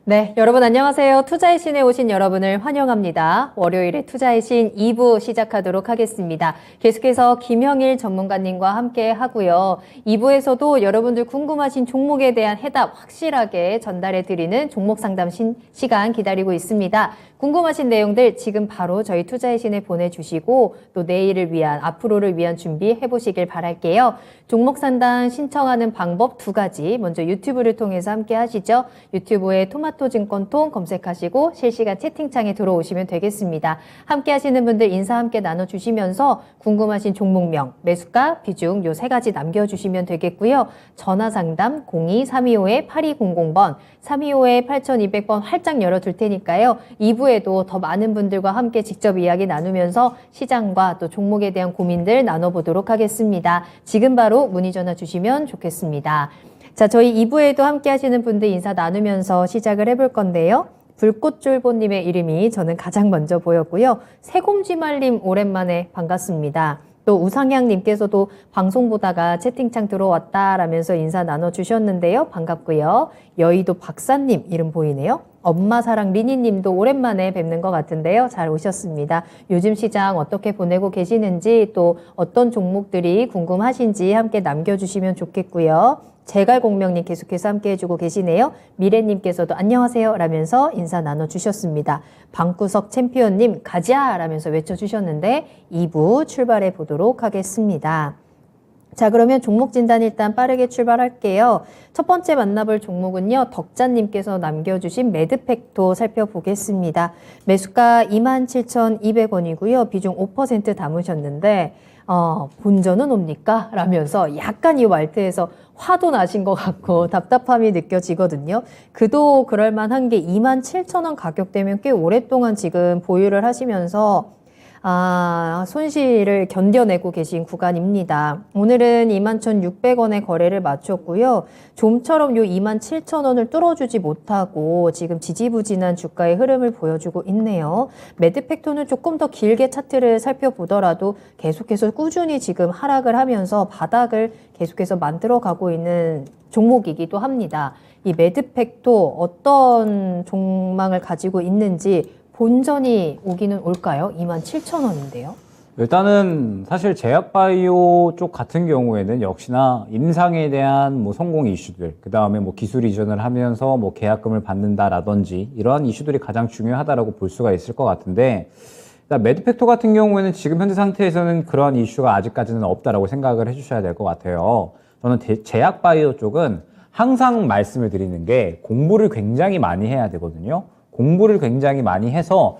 네, 여러분 안녕하세요. 투자의 신에 오신 여러분을 환영합니다. 월요일에 투자의 신 2부 시작하도록 하겠습니다. 계속해서 김형일 전문가님과 함께 하고요. 2부에서도 여러분들 궁금하신 종목에 대한 해답 확실하게 전달해 드리는 종목 상담 시간 기다리고 있습니다. 궁금하신 내용들 지금 바로 저희 투자의 신에 보내주시고 또 내일을 위한, 앞으로를 위한 준비해 보시길 바랄게요. 종목 상담 신청하는 방법 두 가지. 먼저 유튜브를 통해서 함께 하시죠. 유튜브에 토마토 증권통 검색하시고 실시간 채팅창에 들어오시면 되겠습니다. 함께 하시는 분들 인사 함께 나눠주시면서 궁금하신 종목명, 매수가, 비중 요 세 가지 남겨주시면 되겠고요. 전화 상담 02-325-8200번, 325-8200번 활짝 열어둘 테니까요. 2부에도 더 많은 분들과 함께 직접 이야기 나누면서 시장과 또 종목에 대한 고민들 나눠보도록 하겠습니다. 지금 바로 문의 전화 주시면 좋겠습니다. 자, 저희 2부에도 함께 하시는 분들 인사 나누면서 시작을 해볼 건데요. 불꽃쫄보님의 이름이 저는 가장 먼저 보였고요. 새곰쥐말님 오랜만에 반갑습니다. 또 우상향님께서도 방송 보다가 채팅창 들어왔다라면서 인사 나눠주셨는데요. 반갑고요. 여의도 박사님 이름 보이네요. 엄마사랑 리니님도 오랜만에 뵙는 것 같은데요. 잘 오셨습니다. 요즘 시장 어떻게 보내고 계시는지 또 어떤 종목들이 궁금하신지 함께 남겨주시면 좋겠고요. 제갈공명님 계속해서 함께 해주고 계시네요. 미래님께서도 안녕하세요 라면서 인사 나눠주셨습니다. 방구석 챔피언님 가자 라면서 외쳐주셨는데 2부 출발해 보도록 하겠습니다. 자, 그러면 종목 진단 일단 빠르게 출발할게요. 첫 번째 만나볼 종목은요. 덕자님께서 남겨주신 매드팩토 살펴보겠습니다. 매수가 27,200원이고요. 비중 5% 담으셨는데 본전은 옵니까? 라면서 약간 이 말투에서 화도 나신 것 같고 답답함이 느껴지거든요. 그도 그럴만한 게 27,000원 가격대면 꽤 오랫동안 지금 보유를 하시면서 손실을 견뎌내고 계신 구간입니다. 오늘은 21,600원에 거래를 마쳤고요. 좀처럼 요 27,000원을 뚫어주지 못하고 지금 지지부진한 주가의 흐름을 보여주고 있네요. 매드팩토는 조금 더 길게 차트를 살펴보더라도 계속해서 꾸준히 지금 하락을 하면서 바닥을 계속해서 만들어가고 있는 종목이기도 합니다. 이 매드팩토 어떤 종망을 가지고 있는지 본전이 오기는 올까요? 27,000원인데요. 일단은 사실 제약바이오 쪽 같은 경우에는 역시나 임상에 대한 성공 이슈들, 그 다음에 기술 이전을 하면서 계약금을 받는다라든지 이러한 이슈들이 가장 중요하다라고 볼 수가 있을 것 같은데, 매드팩토 같은 경우에는 지금 현재 상태에서는 그러한 이슈가 아직까지는 없다라고 생각을 해주셔야 될 것 같아요. 저는 제약바이오 쪽은 항상 말씀을 드리는 게 공부를 굉장히 많이 해야 되거든요. 공부를 굉장히 많이 해서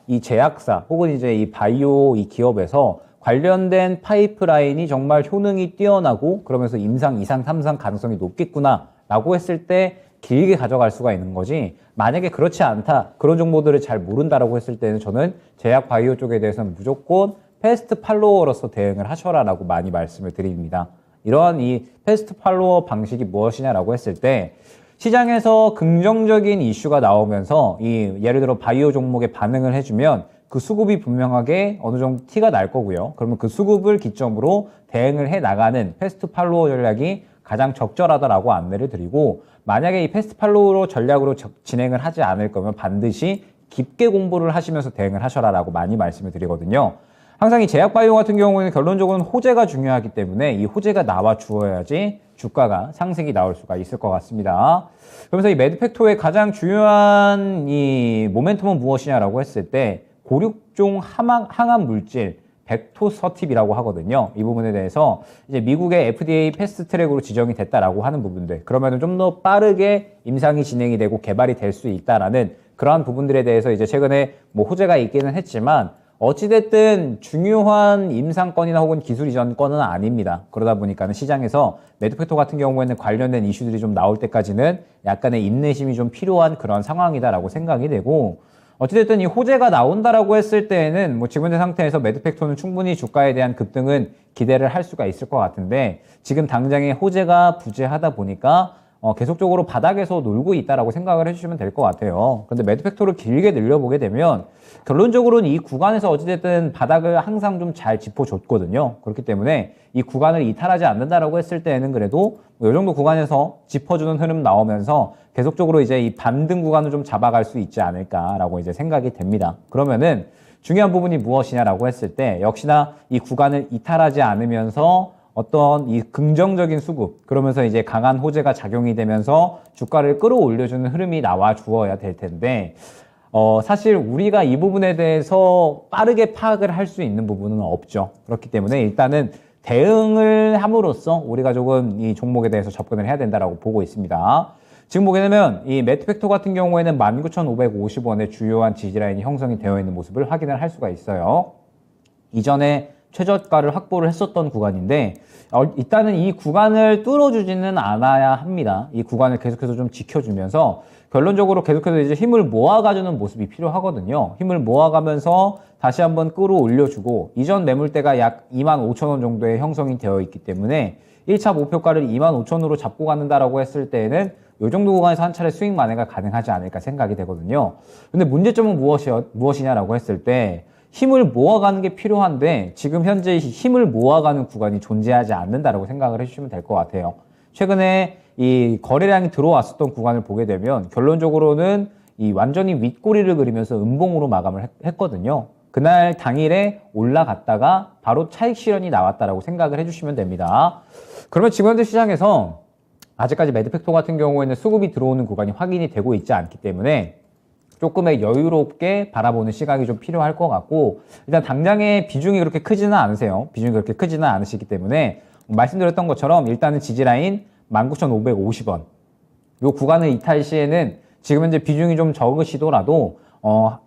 이 제약사 혹은 이제 이 바이오 이 기업에서 관련된 파이프라인이 정말 효능이 뛰어나고 그러면서 임상, 2상, 3상 가능성이 높겠구나 라고 했을 때 길게 가져갈 수가 있는 거지, 만약에 그렇지 않다, 그런 정보들을 잘 모른다라고 했을 때는 저는 제약 바이오 쪽에 대해서는 무조건 패스트 팔로워로서 대응을 하셔라 라고 많이 말씀을 드립니다. 이러한 이 패스트 팔로워 방식이 무엇이냐라고 했을 때, 시장에서 긍정적인 이슈가 나오면서 예를 들어 바이오 종목에 반응을 해주면 그 수급이 분명하게 어느 정도 티가 날 거고요. 그러면 그 수급을 기점으로 대응을 해 나가는 패스트 팔로워 전략이 가장 적절하다라고 안내를 드리고, 만약에 이 패스트 팔로워 전략으로 진행을 하지 않을 거면 반드시 깊게 공부를 하시면서 대응을 하셔라라고 많이 말씀을 드리거든요. 항상 이 제약바이오 같은 경우에는 결론적으로는 호재가 중요하기 때문에 이 호재가 나와 주어야지 주가가 상승이 나올 수가 있을 것 같습니다. 그러면서 이 매드팩토의 가장 중요한 이 모멘텀은 무엇이냐라고 했을 때, 고륙종 항암 물질 벡토서팁이라고 하거든요. 이 부분에 대해서 이제 미국의 FDA 패스트 트랙으로 지정이 됐다라고 하는 부분들, 그러면은 좀 더 빠르게 임상이 진행이 되고 개발이 될 수 있다라는 그러한 부분들에 대해서 이제 최근에 호재가 있기는 했지만, 어찌됐든 중요한 임상건이나 혹은 기술 이전 건은 아닙니다. 그러다 보니까는 시장에서 매드팩토 같은 경우에는 관련된 이슈들이 좀 나올 때까지는 약간의 인내심이 좀 필요한 그런 상황이다라고 생각이 되고, 어찌됐든 이 호재가 나온다라고 했을 때에는 지금 현재 상태에서 매드팩토는 충분히 주가에 대한 급등은 기대를 할 수가 있을 것 같은데, 지금 당장의 호재가 부재하다 보니까 계속적으로 바닥에서 놀고 있다라고 생각을 해주시면 될 것 같아요. 그런데 매드팩토를 길게 늘려보게 되면 결론적으로는 이 구간에서 어찌됐든 바닥을 항상 좀 잘 짚어줬거든요. 그렇기 때문에 이 구간을 이탈하지 않는다라고 했을 때에는 그래도 이 정도 구간에서 짚어주는 흐름 나오면서 계속적으로 이제 이 반등 구간을 좀 잡아갈 수 있지 않을까라고 이제 생각이 됩니다. 그러면은 중요한 부분이 무엇이냐라고 했을 때 역시나 이 구간을 이탈하지 않으면서 어떤 이 긍정적인 수급, 그러면서 이제 강한 호재가 작용이 되면서 주가를 끌어올려주는 흐름이 나와 주어야 될 텐데, 사실 우리가 이 부분에 대해서 빠르게 파악을 할 수 있는 부분은 없죠. 그렇기 때문에 일단은 대응을 함으로써 우리가 조금 이 종목에 대해서 접근을 해야 된다라고 보고 있습니다. 지금 보게 되면 이 매트팩토 같은 경우에는 19,550원의 주요한 지지라인이 형성이 되어 있는 모습을 확인을 할 수가 있어요. 이전에 최저가를 확보를 했었던 구간인데 일단은 이 구간을 뚫어주지는 않아야 합니다. 이 구간을 계속해서 좀 지켜주면서 결론적으로 계속해서 이제 힘을 모아가주는 모습이 필요하거든요. 힘을 모아가면서 다시 한번 끌어올려주고 이전 매물대가 약 25,000원 정도의 형성이 되어 있기 때문에 1차 목표가를 25,000원으로 잡고 가는다라고 했을 때에는 이 정도 구간에서 한 차례 수익 만회가 가능하지 않을까 생각이 되거든요. 근데 문제점은 무엇이냐라고 했을 때 힘을 모아가는 게 필요한데 지금 현재 힘을 모아가는 구간이 존재하지 않는다라고 생각을 해주시면 될 것 같아요. 최근에 이 거래량이 들어왔었던 구간을 보게 되면 결론적으로는 이 완전히 윗꼬리를 그리면서 음봉으로 마감을 했거든요. 그날 당일에 올라갔다가 바로 차익 실현이 나왔다라고 생각을 해주시면 됩니다. 그러면 지금 현재 시장에서 아직까지 매드팩토 같은 경우에는 수급이 들어오는 구간이 확인이 되고 있지 않기 때문에 조금의 여유롭게 바라보는 시각이 좀 필요할 것 같고 일단 당장의 비중이 그렇게 크지는 않으세요. 비중이 그렇게 크지는 않으시기 때문에 말씀드렸던 것처럼 일단은 지지라인 19,550원 이 구간을 이탈 시에는 지금 현재 비중이 좀 적으시더라도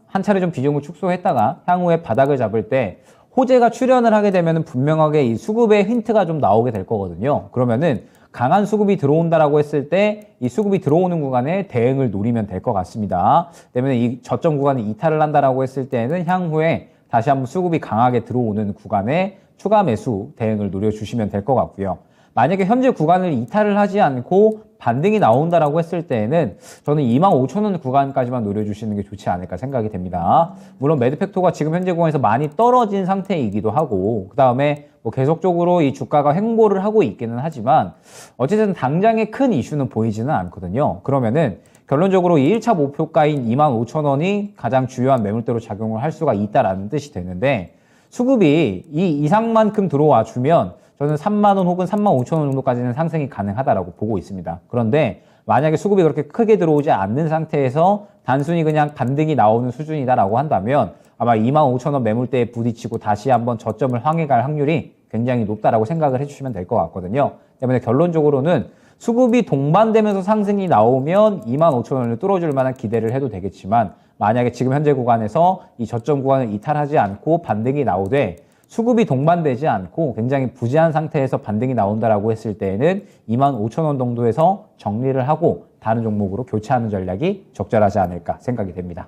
한 차례 좀 비중을 축소했다가 향후에 바닥을 잡을 때 호재가 출현을 하게 되면 분명하게 이 수급의 힌트가 좀 나오게 될 거거든요. 그러면은 강한 수급이 들어온다라고 했을 때 이 수급이 들어오는 구간에 대응을 노리면 될 것 같습니다. 때문에 이 저점 구간이 이탈을 한다라고 했을 때는 향후에 다시 한번 수급이 강하게 들어오는 구간에 추가 매수 대응을 노려주시면 될 것 같고요. 만약에 현재 구간을 이탈을 하지 않고 반등이 나온다라고 했을 때에는 저는 25,000원 구간까지만 노려주시는 게 좋지 않을까 생각이 됩니다. 물론 매드팩토가 지금 현재 구간에서 많이 떨어진 상태이기도 하고 그 다음에 뭐 계속적으로 이 주가가 횡보를 하고 있기는 하지만 어쨌든 당장의 큰 이슈는 보이지는 않거든요. 그러면은 결론적으로 이 1차 목표가인 25,000원이 가장 주요한 매물대로 작용을 할 수가 있다라는 뜻이 되는데 수급이 이 이상만큼 들어와 주면 저는 3만원 혹은 35,000원 정도까지는 상승이 가능하다라고 보고 있습니다. 그런데 만약에 수급이 그렇게 크게 들어오지 않는 상태에서 단순히 그냥 반등이 나오는 수준이다라고 한다면 아마 25,000원 매물대에 부딪히고 다시 한번 저점을 향해 갈 확률이 굉장히 높다라고 생각을 해주시면 될 것 같거든요. 때문에 결론적으로는 수급이 동반되면서 상승이 나오면 25,000원을 뚫어줄 만한 기대를 해도 되겠지만 만약에 지금 현재 구간에서 이 저점 구간을 이탈하지 않고 반등이 나오되 수급이 동반되지 않고 굉장히 부재한 상태에서 반등이 나온다라고 했을 때에는 25,000원 정도에서 정리를 하고 다른 종목으로 교체하는 전략이 적절하지 않을까 생각이 됩니다.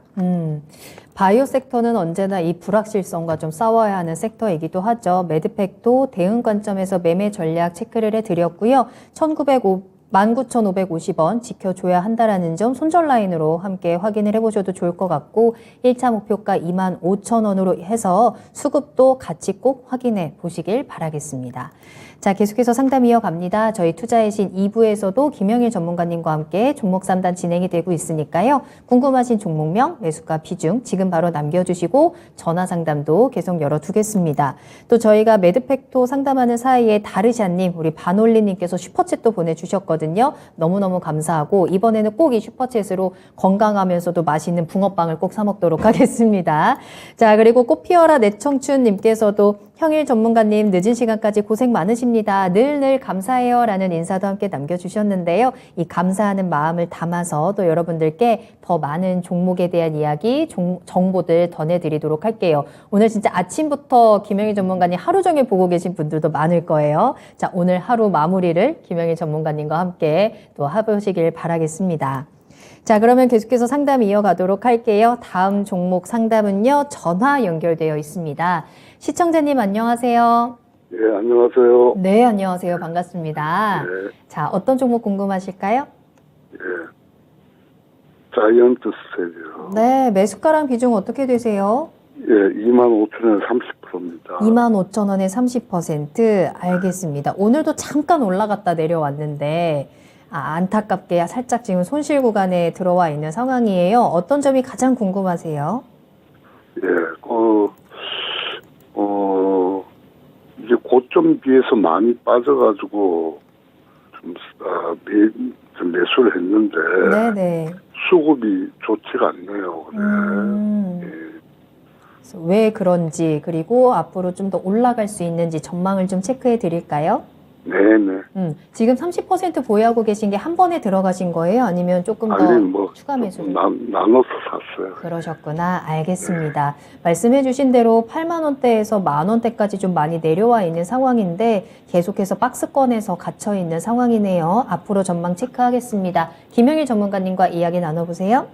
바이오 섹터는 언제나 이 불확실성과 좀 싸워야 하는 섹터이기도 하죠. 매드팩도 대응 관점에서 매매 전략 체크를 해드렸고요. 19,550원 지켜줘야 한다라는 점 손절 라인으로 함께 확인을 해보셔도 좋을 것 같고 1차 목표가 25,000원으로 해서 수급도 같이 꼭 확인해 보시길 바라겠습니다. 자, 계속해서 상담 이어갑니다. 저희 투자의 신 2부에서도 김영일 전문가님과 함께 종목 상담 진행이 되고 있으니까요. 궁금하신 종목명, 매수가 비중 지금 바로 남겨주시고 전화 상담도 계속 열어두겠습니다. 또 저희가 매드팩토 상담하는 사이에 다르샤님, 우리 반올리님께서 슈퍼챗도 보내주셨거든요. 너무너무 감사하고 이번에는 꼭 이 슈퍼챗으로 건강하면서도 맛있는 붕어빵을 꼭 사 먹도록 하겠습니다. 자, 그리고 꽃피어라 내청춘님께서도 형일 전문가님 늦은 시간까지 고생 많으십니다. 늘 감사해요 라는 인사도 함께 남겨주셨는데요. 이 감사하는 마음을 담아서 또 여러분들께 더 많은 종목에 대한 이야기, 정보들 전해드리도록 할게요. 오늘 진짜 아침부터 김영일 전문가님 하루 종일 보고 계신 분들도 많을 거예요. 자, 오늘 하루 마무리를 김영일 전문가님과 함께 또 해보시길 바라겠습니다. 자, 그러면 계속해서 상담 이어가도록 할게요. 다음 종목 상담은요, 전화 연결되어 있습니다. 시청자님 안녕하세요. 예, 안녕하세요. 네, 안녕하세요. 반갑습니다. 네. 자, 어떤 종목 궁금하실까요? 예. 자이언트 스텝이요. 네, 매수가랑 비중 어떻게 되세요? 예, 25,000원에 30%입니다. 25,000원에 30%. 알겠습니다. 오늘도 잠깐 올라갔다 내려왔는데 안타깝게 살짝 지금 손실 구간에 들어와 있는 상황이에요. 어떤 점이 가장 궁금하세요? 예, 이게 고점 비해서 많이 빠져가지고 좀 매수를 했는데 네네. 수급이 좋지가 않네요. 네. 그래서 왜 그런지 그리고 앞으로 좀 더 올라갈 수 있는지 전망을 좀 체크해 드릴까요? 네네. 지금 30% 보유하고 계신 게 한 번에 들어가신 거예요? 아니면 조금 더 아니 추가 매수를? 나눠서 샀어요. 그러셨구나. 알겠습니다. 말씀해 주신 대로 8만 원대에서 만 원대까지 좀 많이 내려와 있는 상황인데 계속해서 박스권에서 갇혀 있는 상황이네요. 앞으로 전망 체크하겠습니다. 김영일 전문가님과 이야기 나눠보세요.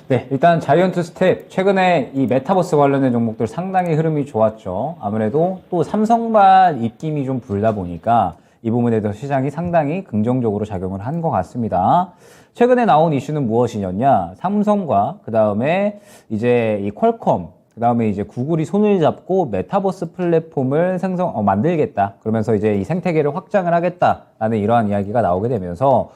네, 일단 자이언트 스텝 최근에 이 메타버스 관련된 종목들 상당히 흐름이 좋았죠. 아무래도 또 삼성발 입김이 좀 불다 보니까 이 부분에 대해서 시장이 상당히 긍정적으로 작용을 한 것 같습니다. 최근에 나온 이슈는 무엇이냐? 삼성과 그 다음에 이제 이 퀄컴, 그 다음에 이제 구글이 손을 잡고 메타버스 플랫폼을 만들겠다. 그러면서 이제 이 생태계를 확장을 하겠다라는 이러한 이야기가 나오게 되면서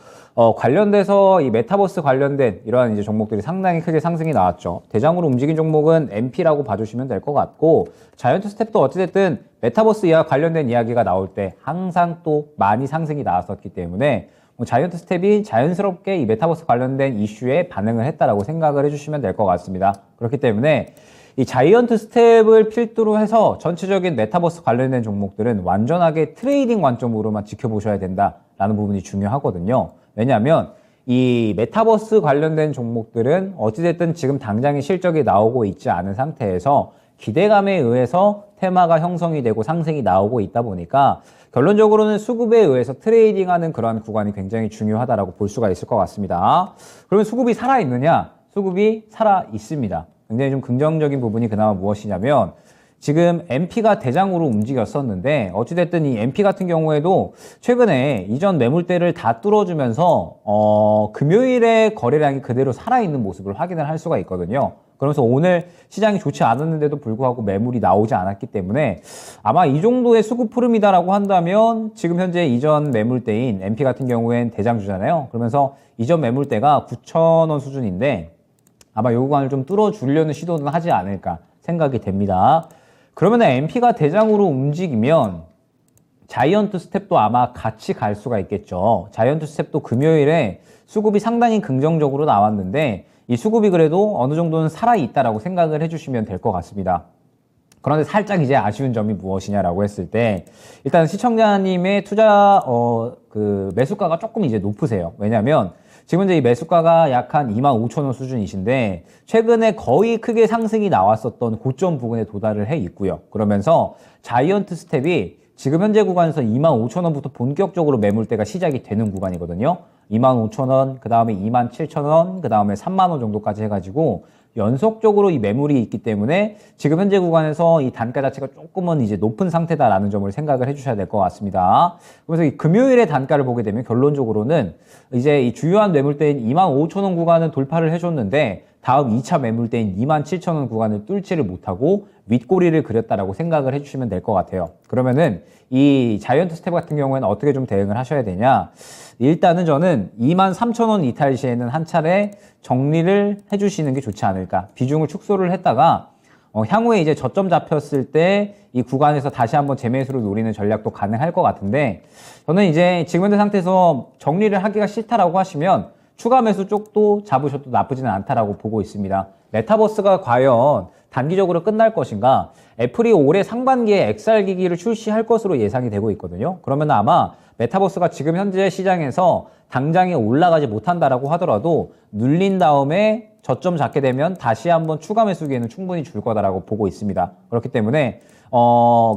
관련돼서 이 메타버스 관련된 이러한 이제 종목들이 상당히 크게 상승이 나왔죠. 대장으로 움직인 종목은 MP라고 봐주시면 될 것 같고, 자이언트 스텝도 어찌됐든 메타버스 이와 관련된 이야기가 나올 때 항상 또 많이 상승이 나왔었기 때문에 자이언트 스텝이 자연스럽게 이 메타버스 관련된 이슈에 반응을 했다라고 생각을 해주시면 될 것 같습니다. 그렇기 때문에 이 자이언트 스텝을 필두로 해서 전체적인 메타버스 관련된 종목들은 완전하게 트레이딩 관점으로만 지켜보셔야 된다라는 부분이 중요하거든요. 왜냐하면 이 메타버스 관련된 종목들은 어찌됐든 지금 당장의 실적이 나오고 있지 않은 상태에서 기대감에 의해서 테마가 형성이 되고 상승이 나오고 있다 보니까 결론적으로는 수급에 의해서 트레이딩하는 그러한 구간이 굉장히 중요하다라고 볼 수가 있을 것 같습니다. 그러면 수급이 살아있느냐? 수급이 살아있습니다. 굉장히 좀 긍정적인 부분이 그나마 무엇이냐면 지금 MP가 대장으로 움직였었는데 어찌됐든 이 MP 같은 경우에도 최근에 이전 매물대를 다 뚫어주면서 금요일에 거래량이 그대로 살아있는 모습을 확인을 할 수가 있거든요. 그러면서 오늘 시장이 좋지 않았는데도 불구하고 매물이 나오지 않았기 때문에 아마 이 정도의 수급 흐름이다라고 한다면 지금 현재 이전 매물대인 MP 같은 경우엔 대장주잖아요. 그러면서 이전 매물대가 9,000원 수준인데 아마 요 구간을 좀 뚫어주려는 시도는 하지 않을까 생각이 됩니다. 그러면 MP가 대장으로 움직이면 자이언트 스텝도 아마 같이 갈 수가 있겠죠. 자이언트 스텝도 금요일에 수급이 상당히 긍정적으로 나왔는데 이 수급이 그래도 어느 정도는 살아있다라고 생각을 해주시면 될 것 같습니다. 그런데 살짝 이제 아쉬운 점이 무엇이냐라고 했을 때 일단 시청자님의 투자 매수가가 조금 이제 높으세요. 왜냐하면 지금 이제 이 매수가가 약 한 25,000원 수준이신데 최근에 거의 크게 상승이 나왔었던 고점 부근에 도달을 해 있고요. 그러면서 자이언트 스텝이 지금 현재 구간에서 25,000원부터 본격적으로 매물대가 시작이 되는 구간이거든요. 25,000원, 그 다음에 27,000원, 그 다음에 3만원 정도까지 해가지고 연속적으로 이 매물이 있기 때문에 지금 현재 구간에서 이 단가 자체가 조금은 이제 높은 상태다라는 점을 생각을 해주셔야 될 것 같습니다. 그래서 이 금요일의 단가를 보게 되면 결론적으로는 이제 이 주요한 매물대인 25,000원 구간은 돌파를 해줬는데 다음 2차 매물대인 27,000원 구간을 뚫지를 못하고 윗꼬리를 그렸다라고 생각을 해주시면 될 것 같아요. 그러면은 이 자이언트 스텝 같은 경우에는 어떻게 좀 대응을 하셔야 되냐? 일단은 저는 23,000원 이탈 시에는 한 차례 정리를 해주시는 게 좋지 않을까. 비중을 축소를 했다가 향후에 이제 저점 잡혔을 때 이 구간에서 다시 한번 재매수를 노리는 전략도 가능할 것 같은데 저는 이제 지금 현재 상태에서 정리를 하기가 싫다라고 하시면 추가 매수 쪽도 잡으셔도 나쁘지는 않다라고 보고 있습니다. 메타버스가 과연 단기적으로 끝날 것인가? 애플이 올해 상반기에 XR 기기를 출시할 것으로 예상이 되고 있거든요. 그러면 아마 메타버스가 지금 현재 시장에서 당장에 올라가지 못한다라고 하더라도 눌린 다음에 저점 잡게 되면 다시 한번 추가 매수 기회는 충분히 줄 거다라고 보고 있습니다. 그렇기 때문에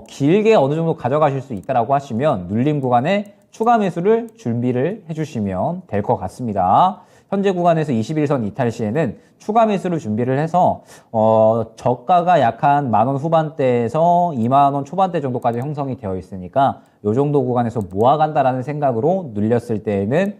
길게 어느 정도 가져가실 수 있다라고 하시면 눌림 구간에 추가 매수를 준비를 해주시면 될 것 같습니다. 현재 구간에서 21선 이탈 시에는 추가 매수를 준비를 해서 저가가 약 한 만원 후반대에서 2만원 초반대 정도까지 형성이 되어 있으니까 이 정도 구간에서 모아간다라는 생각으로 눌렸을 때에는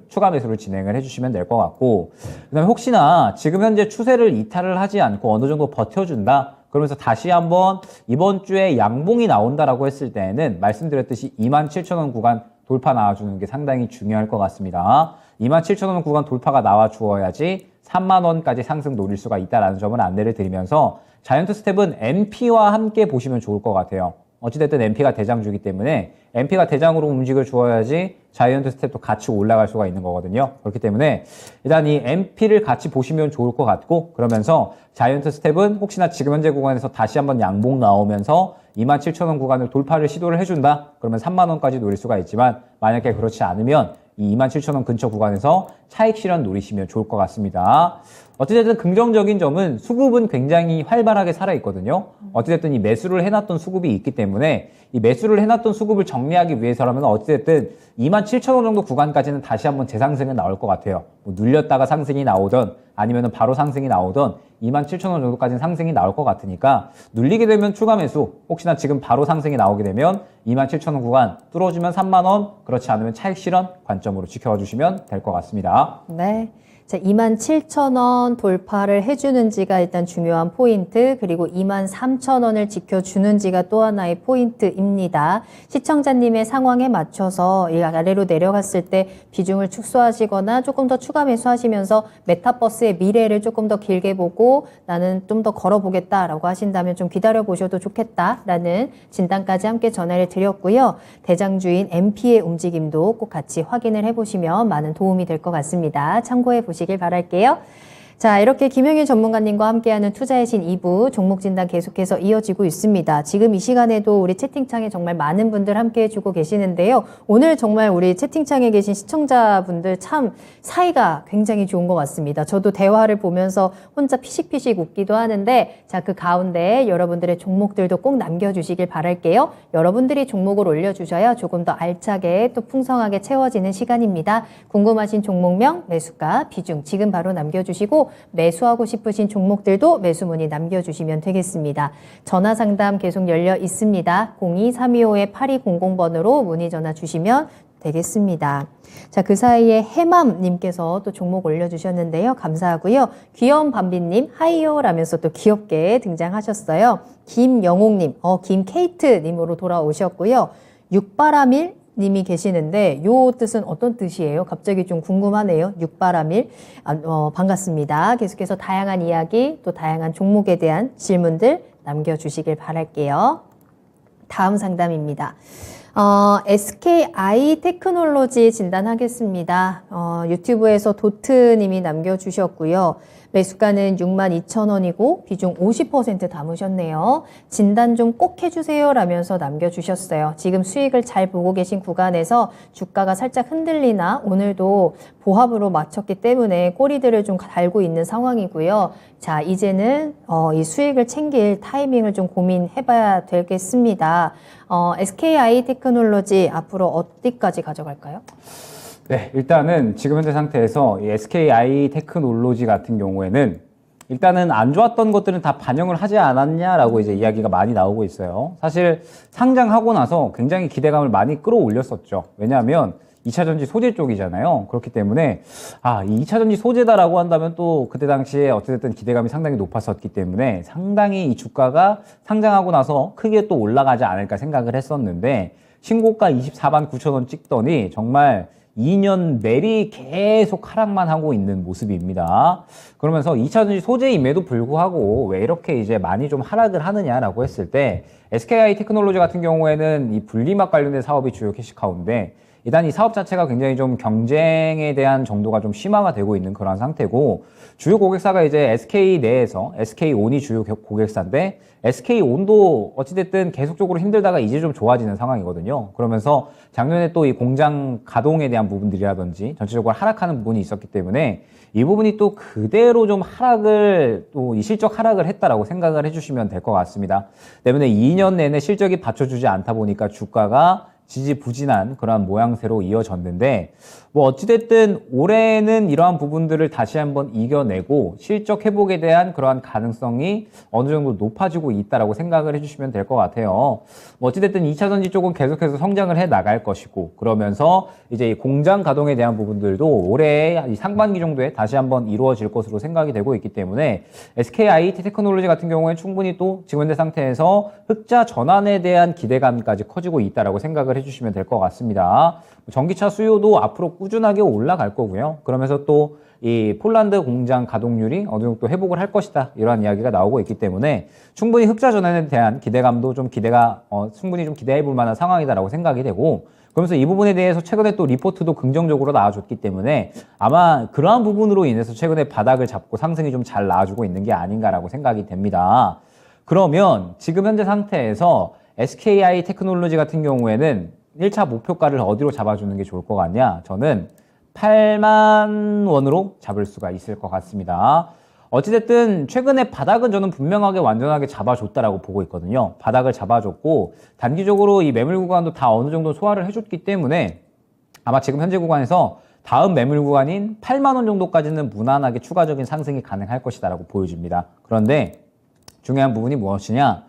추가 매수를 진행을 해주시면 될 것 같고, 그 다음에 혹시나 지금 현재 추세를 이탈을 하지 않고 어느 정도 버텨준다 그러면서 다시 한번 이번 주에 양봉이 나온다라고 했을 때에는 말씀드렸듯이 27,000원 구간 돌파 나와주는 게 상당히 중요할 것 같습니다. 27,000원 구간 돌파가 나와 주어야지 3만 원까지 상승 노릴 수가 있다는 점을 안내를 드리면서 자이언트 스텝은 MP와 함께 보시면 좋을 것 같아요. 어찌됐든 MP가 대장주이기 때문에 MP가 대장으로 움직여 주어야지 자이언트 스텝도 같이 올라갈 수가 있는 거거든요. 그렇기 때문에 일단 이 MP를 같이 보시면 좋을 것 같고, 그러면서 자이언트 스텝은 혹시나 지금 현재 구간에서 다시 한번 양봉 나오면서 27,000원 구간을 돌파를 시도를 해준다? 그러면 3만 원까지 노릴 수가 있지만, 만약에 그렇지 않으면 이 27,000원 근처 구간에서 차익 실현 노리시면 좋을 것 같습니다. 어찌됐든 긍정적인 점은 수급은 굉장히 활발하게 살아있거든요. 어찌됐든 이 매수를 해놨던 수급이 있기 때문에 이 매수를 해놨던 수급을 정리하기 위해서라면 어찌됐든 27,000원 정도 구간까지는 다시 한번 재상승은 나올 것 같아요. 뭐 눌렸다가 상승이 나오던 아니면 바로 상승이 나오던 27,000원 정도까지는 상승이 나올 것 같으니까 눌리게 되면 추가 매수, 혹시나 지금 바로 상승이 나오게 되면 27,000원 구간 뚫어주면 3만 원, 그렇지 않으면 차익 실현 관점으로 지켜봐 주시면 될 것 같습니다. 네. 자, 27,000원 돌파를 해주는지가 일단 중요한 포인트, 그리고 23,000원을 지켜주는지가 또 하나의 포인트입니다. 시청자님의 상황에 맞춰서 이 아래로 내려갔을 때 비중을 축소하시거나 조금 더 추가 매수하시면서 메타버스의 미래를 조금 더 길게 보고 나는 좀 더 걸어보겠다라고 하신다면 좀 기다려보셔도 좋겠다라는 진단까지 함께 전화를 드렸고요. 대장주인 MP의 움직임도 꼭 같이 확인을 해보시면 많은 도움이 될 것 같습니다. 참고해 보시길 바랄게요. 자, 이렇게 김영일 전문가님과 함께하는 투자의 신 2부 종목 진단 계속해서 이어지고 있습니다. 지금 이 시간에도 우리 채팅창에 정말 많은 분들 함께해 주고 계시는데요. 오늘 정말 우리 채팅창에 계신 시청자분들 참 사이가 굉장히 좋은 것 같습니다. 저도 대화를 보면서 혼자 피식피식 웃기도 하는데, 자, 그 가운데 여러분들의 종목들도 꼭 남겨주시길 바랄게요. 여러분들이 종목을 올려주셔야 조금 더 알차게 또 풍성하게 채워지는 시간입니다. 궁금하신 종목명, 매수가, 비중 지금 바로 남겨주시고 매수하고 싶으신 종목들도 매수 문의 남겨주시면 되겠습니다. 전화 상담 계속 열려 있습니다. 02-325-8200번으로 문의 전화 주시면 되겠습니다. 자, 그 사이에 해맘님께서 또 종목 올려주셨는데요. 감사하고요. 귀여운 밤비님 하이요 라면서 또 귀엽게 등장하셨어요. 김영옥님, 김케이트님으로 돌아오셨고요. 육바라밀 님이 계시는데 요 뜻은 어떤 뜻이에요? 갑자기 좀 궁금하네요. 육바라밀. 반갑습니다. 계속해서 다양한 이야기 또 다양한 종목에 대한 질문들 남겨주시길 바랄게요. 다음 상담입니다. SKI 테크놀로지 진단하겠습니다. 유튜브에서 도트님이 남겨주셨고요. 매수가는 62,000원이고 비중 50% 담으셨네요. 진단 좀 꼭 해주세요 라면서 남겨주셨어요. 지금 수익을 잘 보고 계신 구간에서 주가가 살짝 흔들리나 오늘도 보합으로 맞췄기 때문에 꼬리들을 좀 달고 있는 상황이고요. 자, 이제는 이 수익을 챙길 타이밍을 좀 고민해봐야 되겠습니다. SKI 테크놀로지 앞으로 어디까지 가져갈까요? 네, 일단은 지금 현재 상태에서 이 SKI 테크놀로지 같은 경우에는 일단은 안 좋았던 것들은 다 반영을 하지 않았냐라고 이제 이야기가 많이 나오고 있어요. 사실 상장하고 나서 굉장히 기대감을 많이 끌어올렸었죠. 왜냐하면 2차전지 소재 쪽이잖아요. 그렇기 때문에 이 2차전지 소재다라고 한다면 또 그때 당시에 어쨌든 기대감이 상당히 높았었기 때문에 상당히 이 주가가 상장하고 나서 크게 또 올라가지 않을까 생각을 했었는데, 신고가 24만 9천원 찍더니 정말 2년 내리 계속 하락만 하고 있는 모습입니다. 그러면서 2차전지 소재임에도 불구하고 왜 이렇게 이제 많이 좀 하락을 하느냐라고 했을 때, SKI 테크놀로지 같은 경우에는 이 분리막 관련된 사업이 주요 캐시카우인데, 일단 이 사업 자체가 굉장히 좀 경쟁에 대한 정도가 좀 심화가 되고 있는 그런 상태고, 주요 고객사가 이제 SK 내에서 SK온이 주요 고객사인데, SK온도 어찌됐든 계속적으로 힘들다가 이제 좀 좋아지는 상황이거든요. 그러면서 작년에 또 이 공장 가동에 대한 부분들이라든지 전체적으로 하락하는 부분이 있었기 때문에 이 부분이 또 그대로 좀 하락을, 또 이 실적 하락을 했다라고 생각을 해주시면 될 것 같습니다. 때문에 2년 내내 실적이 받쳐주지 않다 보니까 주가가 지지부진한 그러한 모양새로 이어졌는데, 뭐 어찌됐든 올해는 이러한 부분들을 다시 한번 이겨내고 실적 회복에 대한 그러한 가능성이 어느 정도 높아지고 있다라고 생각을 해주시면 될 것 같아요. 뭐 어찌됐든 2차전지 쪽은 계속해서 성장을 해 나갈 것이고, 그러면서 이제 이 공장 가동에 대한 부분들도 올해 상반기 정도에 다시 한번 이루어질 것으로 생각이 되고 있기 때문에 SKI 테크놀로지 같은 경우에 충분히 또 지금 현재 상태에서 흑자 전환에 대한 기대감까지 커지고 있다라고 생각을 해주시면 될 것 같습니다. 전기차 수요도 앞으로 꾸준하게 올라갈 거고요. 그러면서 또 이 폴란드 공장 가동률이 어느 정도 회복을 할 것이다. 이러한 이야기가 나오고 있기 때문에 충분히 흑자 전환에 대한 기대감도 좀 충분히 좀 기대해 볼 만한 상황이다라고 생각이 되고, 그러면서 이 부분에 대해서 최근에 또 리포트도 긍정적으로 나와줬기 때문에 아마 그러한 부분으로 인해서 최근에 바닥을 잡고 상승이 좀 잘 나와주고 있는 게 아닌가라고 생각이 됩니다. 그러면 지금 현재 상태에서 SKI 테크놀로지 같은 경우에는 1차 목표가를 어디로 잡아주는 게 좋을 것 같냐? 저는 8만 원으로 잡을 수가 있을 것 같습니다. 어찌됐든 최근에 바닥은 저는 분명하게 완전하게 잡아줬다라고 보고 있거든요. 바닥을 잡아줬고 단기적으로 이 매물 구간도 다 어느 정도 소화를 해줬기 때문에 아마 지금 현재 구간에서 다음 매물 구간인 8만 원 정도까지는 무난하게 추가적인 상승이 가능할 것이다라고 보여집니다. 그런데 중요한 부분이 무엇이냐?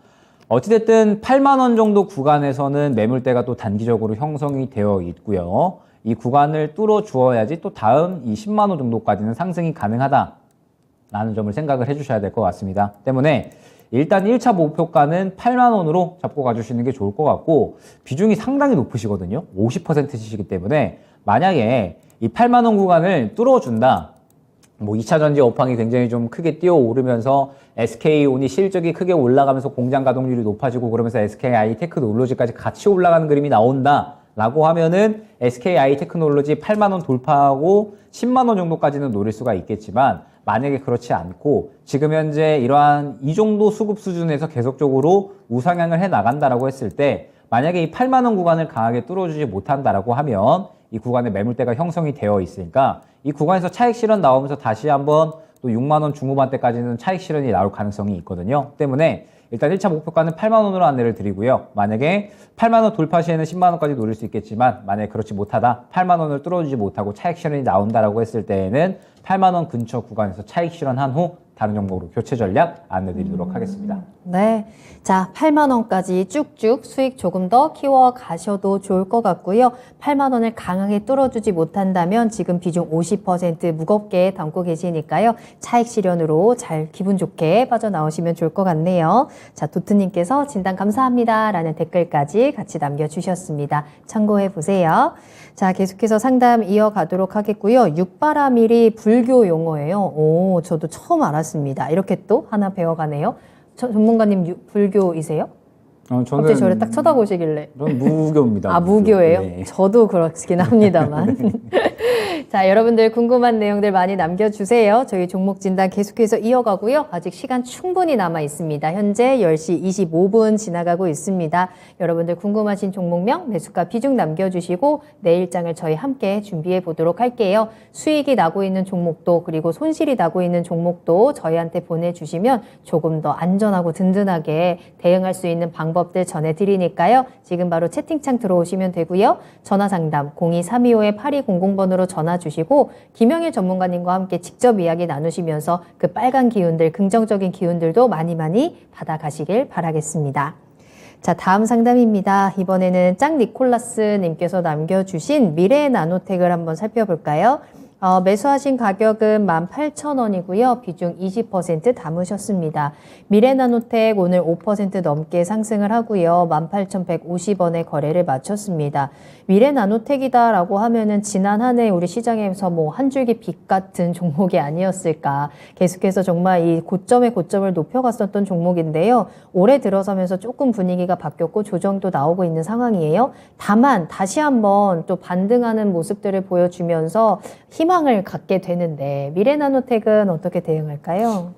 어찌됐든 8만 원 정도 구간에서는 매물대가 또 단기적으로 형성이 되어 있고요. 이 구간을 뚫어 주어야지 또 다음 이 10만 원 정도까지는 상승이 가능하다라는 점을 생각을 해주셔야 될 것 같습니다. 때문에 일단 1차 목표가는 8만 원으로 잡고 가주시는 게 좋을 것 같고, 비중이 상당히 높으시거든요. 50%시기 때문에 만약에 이 8만 원 구간을 뚫어준다, 뭐 2차 전지 업황이 굉장히 좀 크게 뛰어오르면서 SK온이 실적이 크게 올라가면서 공장 가동률이 높아지고 그러면서 SKI 테크놀로지까지 같이 올라가는 그림이 나온다 라고 하면은 SKI 테크놀로지 8만 원 돌파하고 10만 원 정도까지는 노릴 수가 있겠지만, 만약에 그렇지 않고 지금 현재 이러한 이 정도 수급 수준에서 계속적으로 우상향을 해 나간다라고 했을 때, 만약에 이 8만 원 구간을 강하게 뚫어주지 못한다라고 하면 이 구간에 매물대가 형성이 되어 있으니까 이 구간에서 차익 실현 나오면서 다시 한번 또 6만 원 중후반대까지는 차익 실현이 나올 가능성이 있거든요. 때문에 일단 1차 목표가는 8만 원으로 안내를 드리고요. 만약에 8만 원 돌파 시에는 10만 원까지 노릴 수 있겠지만, 만약에 그렇지 못하다 8만 원을 뚫어주지 못하고 차익 실현이 나온다라고 했을 때에는 8만 원 근처 구간에서 차익 실현한 후 다른 종목으로 교체 전략 안내드리도록 하겠습니다. 네. 자, 8만 원까지 쭉쭉 수익 조금 더 키워 가셔도 좋을 것 같고요. 8만 원을 강하게 뚫어주지 못한다면 지금 비중 50% 무겁게 담고 계시니까요. 차익 실현으로 잘 기분 좋게 빠져나오시면 좋을 것 같네요. 자, 도트님께서 진단 감사합니다 라는 댓글까지 같이 남겨주셨습니다. 참고해 보세요. 자, 계속해서 상담 이어가도록 하겠고요. 육바라밀이 불교 용어예요. 오, 저도 처음 알았습니다. 이렇게 또 하나 배워가네요. 전문가님 불교이세요? 저는 갑자기 저를 딱 쳐다보시길래. 저는 무교입니다. 아, 무교예요? 네. 저도 그렇긴 합니다만. 자, 여러분들 궁금한 내용들 많이 남겨주세요. 저희 종목 진단 계속해서 이어가고요. 아직 시간 충분히 남아 있습니다. 현재 10시 25분 지나가고 있습니다. 여러분들 궁금하신 종목명, 매수가 비중 남겨주시고 내일장을 저희 함께 준비해 보도록 할게요. 수익이 나고 있는 종목도 그리고 손실이 나고 있는 종목도 저희한테 보내주시면 조금 더 안전하고 든든하게 대응할 수 있는 방법들 전해드리니까요. 지금 바로 채팅창 들어오시면 되고요. 전화상담 02-325-8200번으로 전화 주시고 김영일 전문가님과 함께 직접 이야기 나누시면서 그 빨간 기운들, 긍정적인 기운들도 많이 받아가시길 바라겠습니다. 자, 다음 상담입니다. 이번에는 짱 니콜라스 님께서 남겨주신 미래 나노텍을 한번 살펴볼까요? 매수하신 가격은 18,000원이고요. 비중 20% 담으셨습니다. 미래나노텍 오늘 5% 넘게 상승을 하고요. 18,150원에 거래를 마쳤습니다. 미래나노텍이다라고 하면은 지난 한 해 우리 시장에서 뭐 한 줄기 빛 같은 종목이 아니었을까. 계속해서 정말 이 고점의 고점을 높여갔었던 종목인데요. 올해 들어서면서 조금 분위기가 바뀌었고 조정도 나오고 있는 상황이에요. 다만 다시 한번 또 반등하는 모습들을 보여주면서 희망을 갖게 되는데 미래나노텍은 어떻게 대응할까요?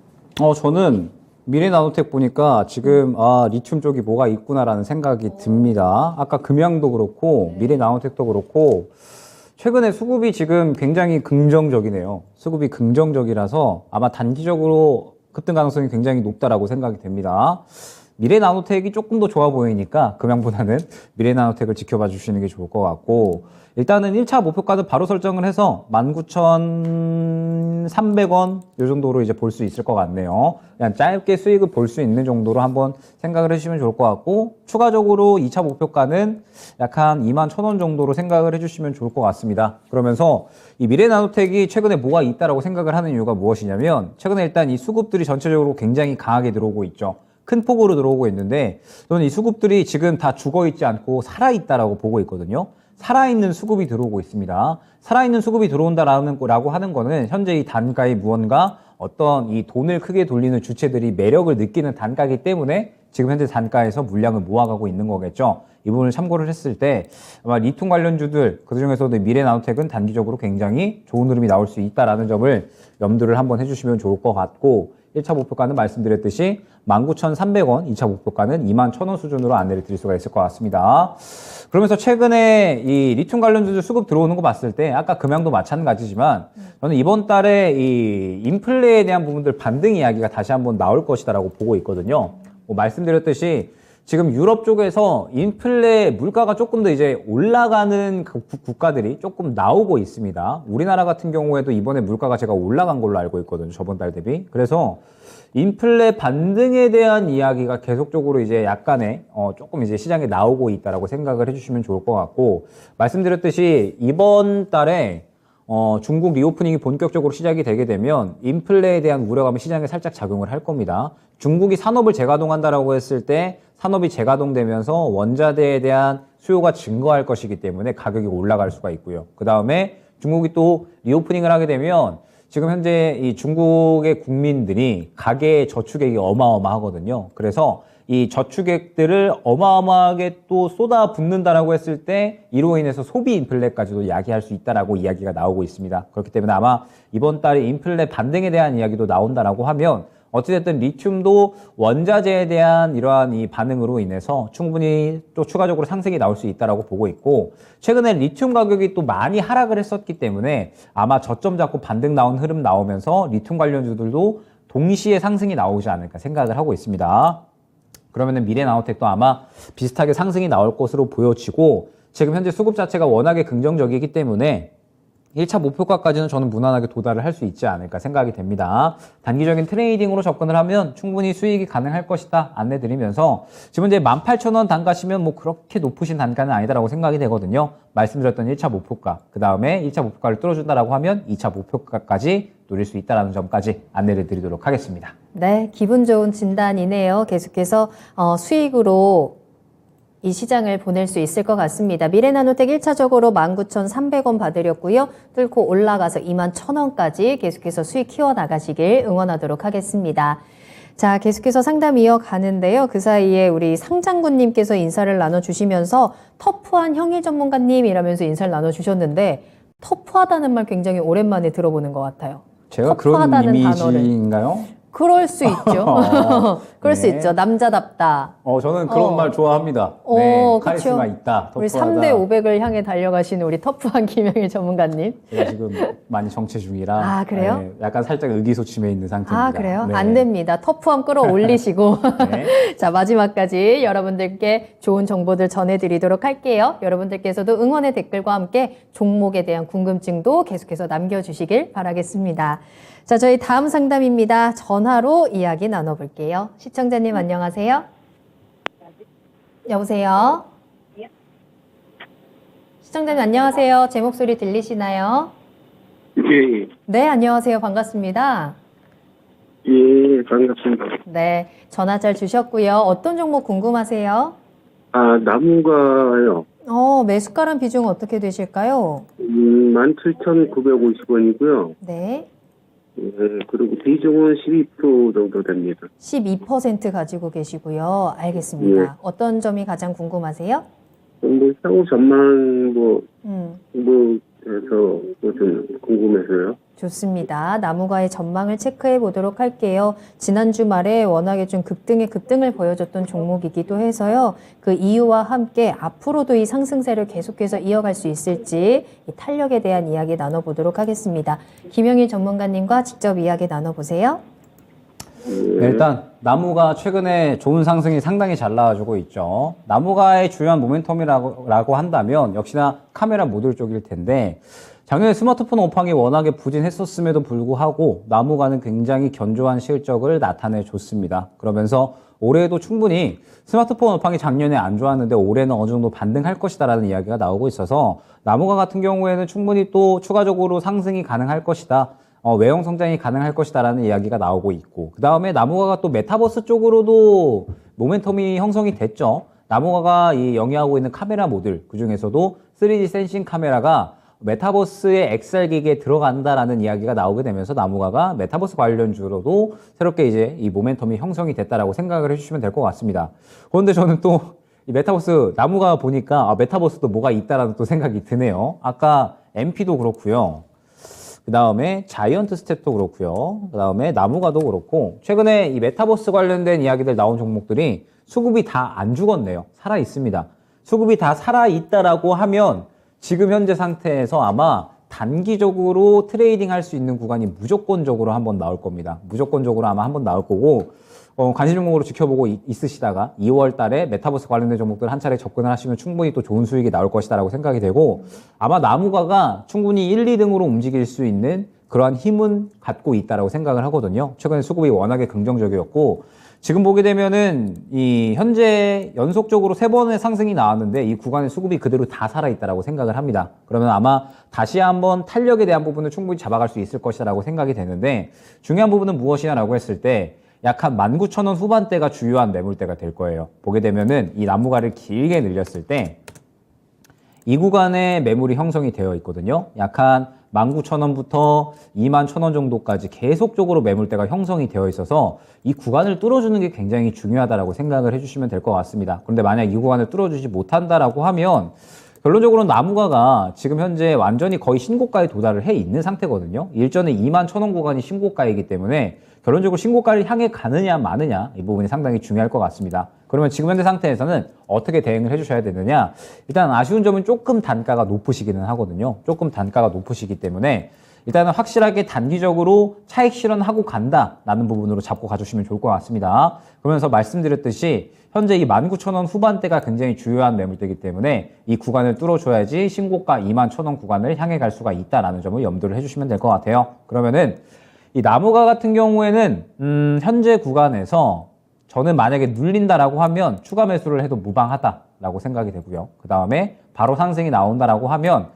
저는 미래나노텍 보니까 지금 리튬 쪽이 뭐가 있구나라는 생각이 듭니다. 아까 금양도 그렇고 미래나노텍도 그렇고 최근에 수급이 지금 굉장히 긍정적이네요. 수급이 긍정적이라서 아마 단기적으로 급등 가능성이 굉장히 높다라고 생각이 됩니다. 미래나노텍이 조금 더 좋아 보이니까 금양보다는 미래나노텍을 지켜봐 주시는 게 좋을 것 같고, 일단은 1차 목표가는 바로 설정을 해서 19,300원 이 정도로 이제 볼 수 있을 것 같네요. 그냥 짧게 수익을 볼 수 있는 정도로 한번 생각을 해주시면 좋을 것 같고, 추가적으로 2차 목표가는 약 한 21,000원 정도로 생각을 해주시면 좋을 것 같습니다. 그러면서 이 미래나노텍이 최근에 뭐가 있다라고 생각을 하는 이유가 무엇이냐면, 최근에 일단 이 수급들이 전체적으로 굉장히 강하게 들어오고 있죠. 큰 폭으로 들어오고 있는데, 저는 이 수급들이 지금 다 죽어있지 않고 살아있다라고 보고 있거든요. 살아있는 수급이 들어오고 있습니다. 살아있는 수급이 들어온다라고 하는 거는 현재 이 단가의 무언가 어떤 이 돈을 크게 돌리는 주체들이 매력을 느끼는 단가이기 때문에 지금 현재 단가에서 물량을 모아가고 있는 거겠죠. 이 부분을 참고를 했을 때 아마 리튬 관련주들 그중에서도 미래나노텍은 단기적으로 굉장히 좋은 흐름이 나올 수 있다라는 점을 염두를 한번 해주시면 좋을 것 같고 1차 목표가는 말씀드렸듯이 19,300원, 2차 목표가는 21,000원 수준으로 안내를 드릴 수가 있을 것 같습니다. 그러면서 최근에 이 리튬 관련주들 수급 들어오는 거 봤을 때 아까 금양도 마찬가지지만 저는 이번 달에 이 인플레에 대한 부분들 반등 이야기가 다시 한번 나올 것이다라고 보고 있거든요. 뭐 말씀드렸듯이 지금 유럽 쪽에서 인플레 물가가 조금 더 이제 올라가는 국가들이 조금 나오고 있습니다. 우리나라 같은 경우에도 이번에 물가가 제가 올라간 걸로 알고 있거든요. 저번 달 대비. 그래서 인플레 반등에 대한 이야기가 계속적으로 이제 약간의 조금 이제 시장에 나오고 있다라고 생각을 해주시면 좋을 것 같고 말씀드렸듯이 이번 달에 중국 리오프닝이 본격적으로 시작이 되게 되면 인플레에 대한 우려감이 시장에 살짝 작용을 할 겁니다. 중국이 산업을 재가동한다라고 했을 때 산업이 재가동되면서 원자재에 대한 수요가 증가할 것이기 때문에 가격이 올라갈 수가 있고요. 그 다음에 중국이 또 리오프닝을 하게 되면 지금 현재 이 중국의 국민들이 가계 저축액이 어마어마하거든요. 그래서 이 저축액들을 어마어마하게 또 쏟아붓는다라고 했을 때 이로 인해서 소비 인플레까지도 야기할 수 있다라고 이야기가 나오고 있습니다. 그렇기 때문에 아마 이번 달에 인플레 반등에 대한 이야기도 나온다라고 하면 어찌됐든 리튬도 원자재에 대한 이러한 이 반응으로 인해서 충분히 또 추가적으로 상승이 나올 수 있다라고 보고 있고 최근에 리튬 가격이 또 많이 하락을 했었기 때문에 아마 저점 잡고 반등 나온 흐름 나오면서 리튬 관련주들도 동시에 상승이 나오지 않을까 생각을 하고 있습니다. 그러면은 미래나노텍도 아마 비슷하게 상승이 나올 것으로 보여지고 지금 현재 수급 자체가 워낙에 긍정적이기 때문에 1차 목표가까지는 저는 무난하게 도달을 할 수 있지 않을까 생각이 됩니다. 단기적인 트레이딩으로 접근을 하면 충분히 수익이 가능할 것이다 안내드리면서 지금 이제 18,000원 단가시면 뭐 그렇게 높으신 단가는 아니다라고 생각이 되거든요. 말씀드렸던 1차 목표가 그 다음에 1차 목표가를 뚫어준다라고 하면 2차 목표가까지 노릴 수 있다는 점까지 안내를 드리도록 하겠습니다. 네, 기분 좋은 진단이네요. 계속해서 수익으로 이 시장을 보낼 수 있을 것 같습니다. 미래나노텍 1차적으로 19,300원 받으렸고요. 뚫고 올라가서 21,000원까지 계속해서 수익 키워나가시길 응원하도록 하겠습니다. 자, 계속해서 상담 이어가는데요. 그 사이에 우리 상장군님께서 인사를 나눠주시면서 터프한 형일 전문가님 이라면서 인사를 나눠주셨는데 터프하다는 말 굉장히 오랜만에 들어보는 것 같아요. 제가 그런 이미지인가요? 그럴 수 있죠. 그럴 수 있죠. 남자답다. 저는 그런 말 좋아합니다. 카리스마 있다. 우리 터프하다. 3대 500을 향해 달려가시는 우리 터프한 김영일 전문가님. 제가 지금 많이 정체 중이라. 아, 그래요? 네, 약간 살짝 의기소침해 있는 상태입니다. 아, 그래요? 네. 안 됩니다. 터프함 끌어올리시고. 네. 자, 마지막까지 여러분들께 좋은 정보들 전해드리도록 할게요. 여러분들께서도 응원의 댓글과 함께 종목에 대한 궁금증도 계속해서 남겨주시길 바라겠습니다. 자, 저희 다음 상담입니다. 전화로 이야기 나눠볼게요. 시청자님 안녕하세요. 여보세요? 시청자님 안녕하세요. 제 목소리 들리시나요? 예, 네, 안녕하세요. 반갑습니다. 예, 반갑습니다. 네, 전화 잘 주셨고요. 어떤 종목 궁금하세요? 나무가요. 매수가랑 비중은 어떻게 되실까요? 17,950원이고요. 네, 그리고 비중은 12% 정도 됩니다. 12% 가지고 계시고요. 알겠습니다. 예. 어떤 점이 가장 궁금하세요? 뭐 향후 전망 해서 좀 궁금해서요. 좋습니다. 나무가의 전망을 체크해 보도록 할게요. 지난 주말에 워낙에 좀 급등을 보여줬던 종목이기도 해서요. 그 이유와 함께 앞으로도 이 상승세를 계속해서 이어갈 수 있을지 이 탄력에 대한 이야기 나눠보도록 하겠습니다. 김영일 전문가님과 직접 이야기 나눠보세요. 네, 일단 나무가 최근에 좋은 상승이 상당히 잘 나와주고 있죠. 나무가의 주요한 모멘텀이라고 한다면 역시나 카메라 모듈 쪽일 텐데 작년에 스마트폰 업황이 워낙에 부진했었음에도 불구하고 나무가는 굉장히 견조한 실적을 나타내줬습니다. 그러면서 올해에도 충분히 스마트폰 업황이 작년에 안 좋았는데 올해는 어느 정도 반등할 것이다라는 이야기가 나오고 있어서 나무가 같은 경우에는 충분히 또 추가적으로 상승이 가능할 것이다. 외형 성장이 가능할 것이다라는 이야기가 나오고 있고 그 다음에 나무가가 또 메타버스 쪽으로도 모멘텀이 형성이 됐죠. 나무가가 이 영위하고 있는 카메라 모듈 그중에서도 3D 센싱 카메라가 메타버스의 XR 기기에 들어간다라는 이야기가 나오게 되면서 나무가가 메타버스 관련주로도 새롭게 이제 이 모멘텀이 형성이 됐다라고 생각을 해주시면 될 것 같습니다. 그런데 저는 또 이 메타버스 나무가 보니까 메타버스도 뭐가 있다라는 또 생각이 드네요. 아까 MP도 그렇고요. 그 다음에 자이언트 스텝도 그렇고요. 그 다음에 나무가도 그렇고 최근에 이 메타버스 관련된 이야기들 나온 종목들이 수급이 다 안 죽었네요. 살아 있습니다. 수급이 다 살아 있다라고 하면 지금 현재 상태에서 아마 단기적으로 트레이딩 할 수 있는 구간이 무조건적으로 한번 나올 겁니다. 무조건적으로 아마 한번 나올 거고 관심 종목으로 지켜보고 있으시다가 2월 달에 메타버스 관련된 종목들 한 차례 접근을 하시면 충분히 또 좋은 수익이 나올 것이다라고 생각이 되고 아마 나무가가 충분히 1, 2등으로 움직일 수 있는 그러한 힘은 갖고 있다라고 생각을 하거든요. 최근에 수급이 워낙에 긍정적이었고 지금 보게 되면은 이 현재 연속적으로 3번의 상승이 나왔는데 이 구간의 수급이 그대로 다 살아있다라고 생각을 합니다. 그러면 아마 다시 한번 탄력에 대한 부분을 충분히 잡아갈 수 있을 것이라고 생각이 되는데 중요한 부분은 무엇이냐라고 했을 때 약 한 19,000원 후반대가 주요한 매물대가 될 거예요. 보게 되면은 이 나무가를 길게 늘렸을 때 이 구간에 매물이 형성이 되어 있거든요. 약 한 19,000원부터 21,000원 정도까지 계속적으로 매물대가 형성이 되어 있어서 이 구간을 뚫어주는 게 굉장히 중요하다라고 생각을 해주시면 될 것 같습니다. 그런데 만약 이 구간을 뚫어주지 못한다라고 하면 결론적으로 나무가가 지금 현재 완전히 거의 신고가에 도달을 해 있는 상태거든요. 일전에 21,000원 구간이 신고가이기 때문에 결론적으로 신고가를 향해 가느냐 마느냐 이 부분이 상당히 중요할 것 같습니다. 그러면 지금 현재 상태에서는 어떻게 대응을 해주셔야 되느냐. 일단 아쉬운 점은 조금 단가가 높으시기는 하거든요. 조금 단가가 높으시기 때문에 일단은 확실하게 단기적으로 차익 실현하고 간다라는 부분으로 잡고 가주시면 좋을 것 같습니다. 그러면서 말씀드렸듯이 현재 이 19,000원 후반대가 굉장히 주요한 매물대이기 때문에 이 구간을 뚫어줘야지 신고가 21,000원 구간을 향해 갈 수가 있다라는 점을 염두를 해주시면 될 것 같아요. 그러면은 이 나무가 같은 경우에는 현재 구간에서 저는 만약에 눌린다라고 하면 추가 매수를 해도 무방하다라고 생각이 되고요. 그 다음에 바로 상승이 나온다라고 하면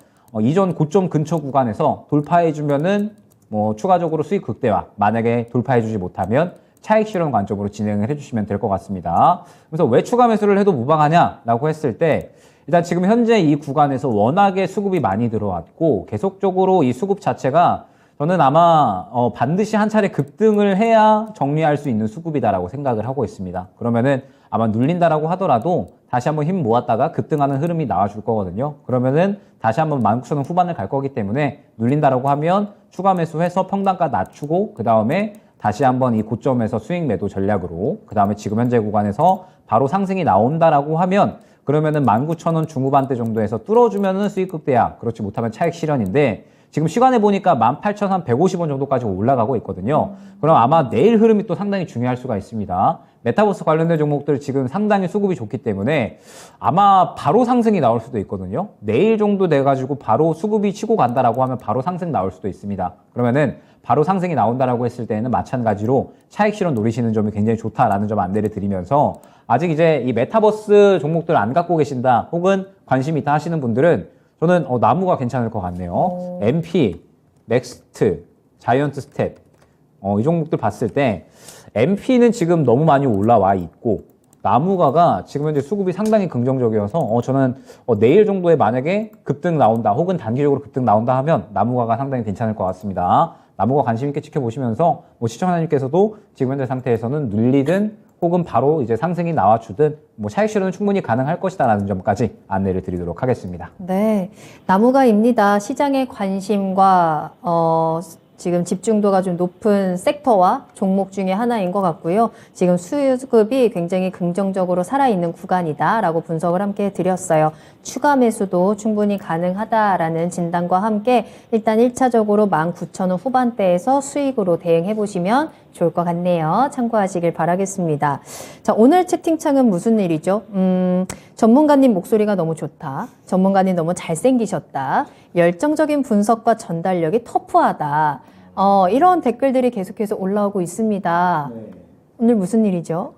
이전 고점 근처 구간에서 돌파해주면은 뭐 추가적으로 수익 극대화, 만약에 돌파해주지 못하면 차익 실현 관점으로 진행을 해주시면 될 것 같습니다. 그래서 왜 추가 매수를 해도 무방하냐라고 했을 때 일단 지금 현재 이 구간에서 워낙에 수급이 많이 들어왔고 계속적으로 이 수급 자체가 저는 아마 반드시 한 차례 급등을 해야 정리할 수 있는 수급이다라고 생각을 하고 있습니다. 그러면은 아마 눌린다라고 하더라도 다시 한번 힘 모았다가 급등하는 흐름이 나와줄 거거든요. 그러면은 다시 한번 19,000원 후반을 갈 거기 때문에 눌린다라고 하면 추가 매수해서 평단가 낮추고 그 다음에 다시 한번 이 고점에서 수익 매도 전략으로 그 다음에 지금 현재 구간에서 바로 상승이 나온다라고 하면 그러면은 19,000원 중후반대 정도에서 뚫어주면은 수익 극대화, 그렇지 못하면 차익 실현인데 지금 시간에 보니까 18,150원 정도까지 올라가고 있거든요. 그럼 아마 내일 흐름이 또 상당히 중요할 수가 있습니다. 메타버스 관련된 종목들 지금 상당히 수급이 좋기 때문에 아마 바로 상승이 나올 수도 있거든요. 내일 정도 돼가지고 바로 수급이 치고 간다라고 하면 바로 상승 나올 수도 있습니다. 그러면은 바로 상승이 나온다라고 했을 때는 마찬가지로 차익 실현 노리시는 점이 굉장히 좋다라는 점 안내를 드리면서 아직 이제 이 메타버스 종목들 안 갖고 계신다 혹은 관심 있다 하시는 분들은 저는 나무가 괜찮을 것 같네요. MP, 넥스트, 자이언트 스텝 이 종목들 봤을 때 MP는 지금 너무 많이 올라와 있고 나무가가 지금 현재 수급이 상당히 긍정적이어서 저는 내일 정도에 만약에 급등 나온다 혹은 단기적으로 급등 나온다 하면 나무가가 상당히 괜찮을 것 같습니다. 나무가 관심 있게 지켜보시면서 시청자님께서도 지금 현재 상태에서는 눌리든 혹은 바로 이제 상승이 나와주든 차익 실현은 충분히 가능할 것이다라는 점까지 안내를 드리도록 하겠습니다. 네, 나무가입니다. 시장의 관심과 지금 집중도가 좀 높은 섹터와 종목 중에 하나인 것 같고요. 지금 수급이 굉장히 긍정적으로 살아있는 구간이다라고 분석을 함께 드렸어요. 추가 매수도 충분히 가능하다라는 진단과 함께 일단 1차적으로 19,000원 후반대에서 수익으로 대응해 보시면 좋을 것 같네요. 참고하시길 바라겠습니다. 자, 오늘 채팅창은 무슨 일이죠? 전문가님 목소리가 너무 좋다. 전문가님 너무 잘생기셨다. 열정적인 분석과 전달력이 터프하다. 이런 댓글들이 계속해서 올라오고 있습니다. 네. 오늘 무슨 일이죠?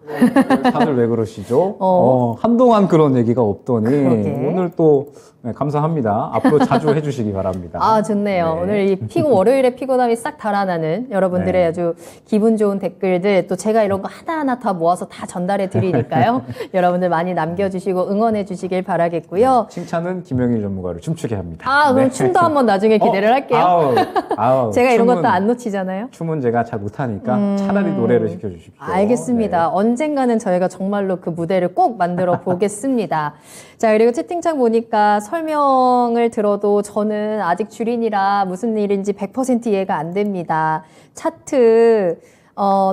다들 왜 그러시죠? 한동안 그런 얘기가 없더니 그러게. 오늘 또 네, 감사합니다. 앞으로 자주 해주시기 바랍니다. 아, 좋네요. 네. 오늘 이 월요일에 피곤함이 싹 달아나는 여러분들의 네. 아주 기분 좋은 댓글들, 또 제가 이런 거 하나하나 다 모아서 다 전달해 드리니까요. 여러분들 많이 남겨주시고 응원해 주시길 바라겠고요. 칭찬은 김영일 전문가를 춤추게 합니다. 아, 그럼 네. 춤도 한번 나중에 기대를 할게요. 아우, 제가 이런 춤은- 것도 안 놓치잖아요. 춤은 제가 잘 못하니까 차라리 노래를 시켜주십시오. 알겠습니다. 네. 언젠가는 저희가 정말로 그 무대를 꼭 만들어 보겠습니다. 자, 그리고 채팅창 보니까 설명을 들어도 저는 아직 주린이라 무슨 일인지 100% 이해가 안 됩니다. 차트,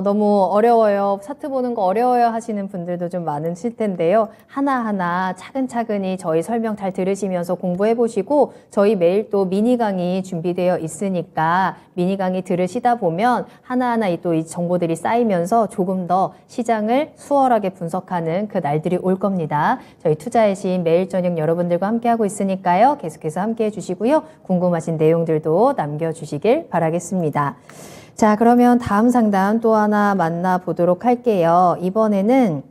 너무 어려워요. 차트 보는 거 어려워요 하시는 분들도 좀 많으실 텐데요. 하나하나 차근차근히 저희 설명 잘 들으시면서 공부해 보시고 저희 매일 또 미니 강의 준비되어 있으니까 미니 강의 들으시다 보면 하나하나 또 이 정보들이 쌓이면서 조금 더 시장을 수월하게 분석하는 그 날들이 올 겁니다. 저희 투자의 신 매일 저녁 여러분들과 함께하고 있으니까요. 계속해서 함께해 주시고요. 궁금하신 내용들도 남겨주시길 바라겠습니다. 자, 그러면 다음 상담 또 하나 만나보도록 할게요. 이번에는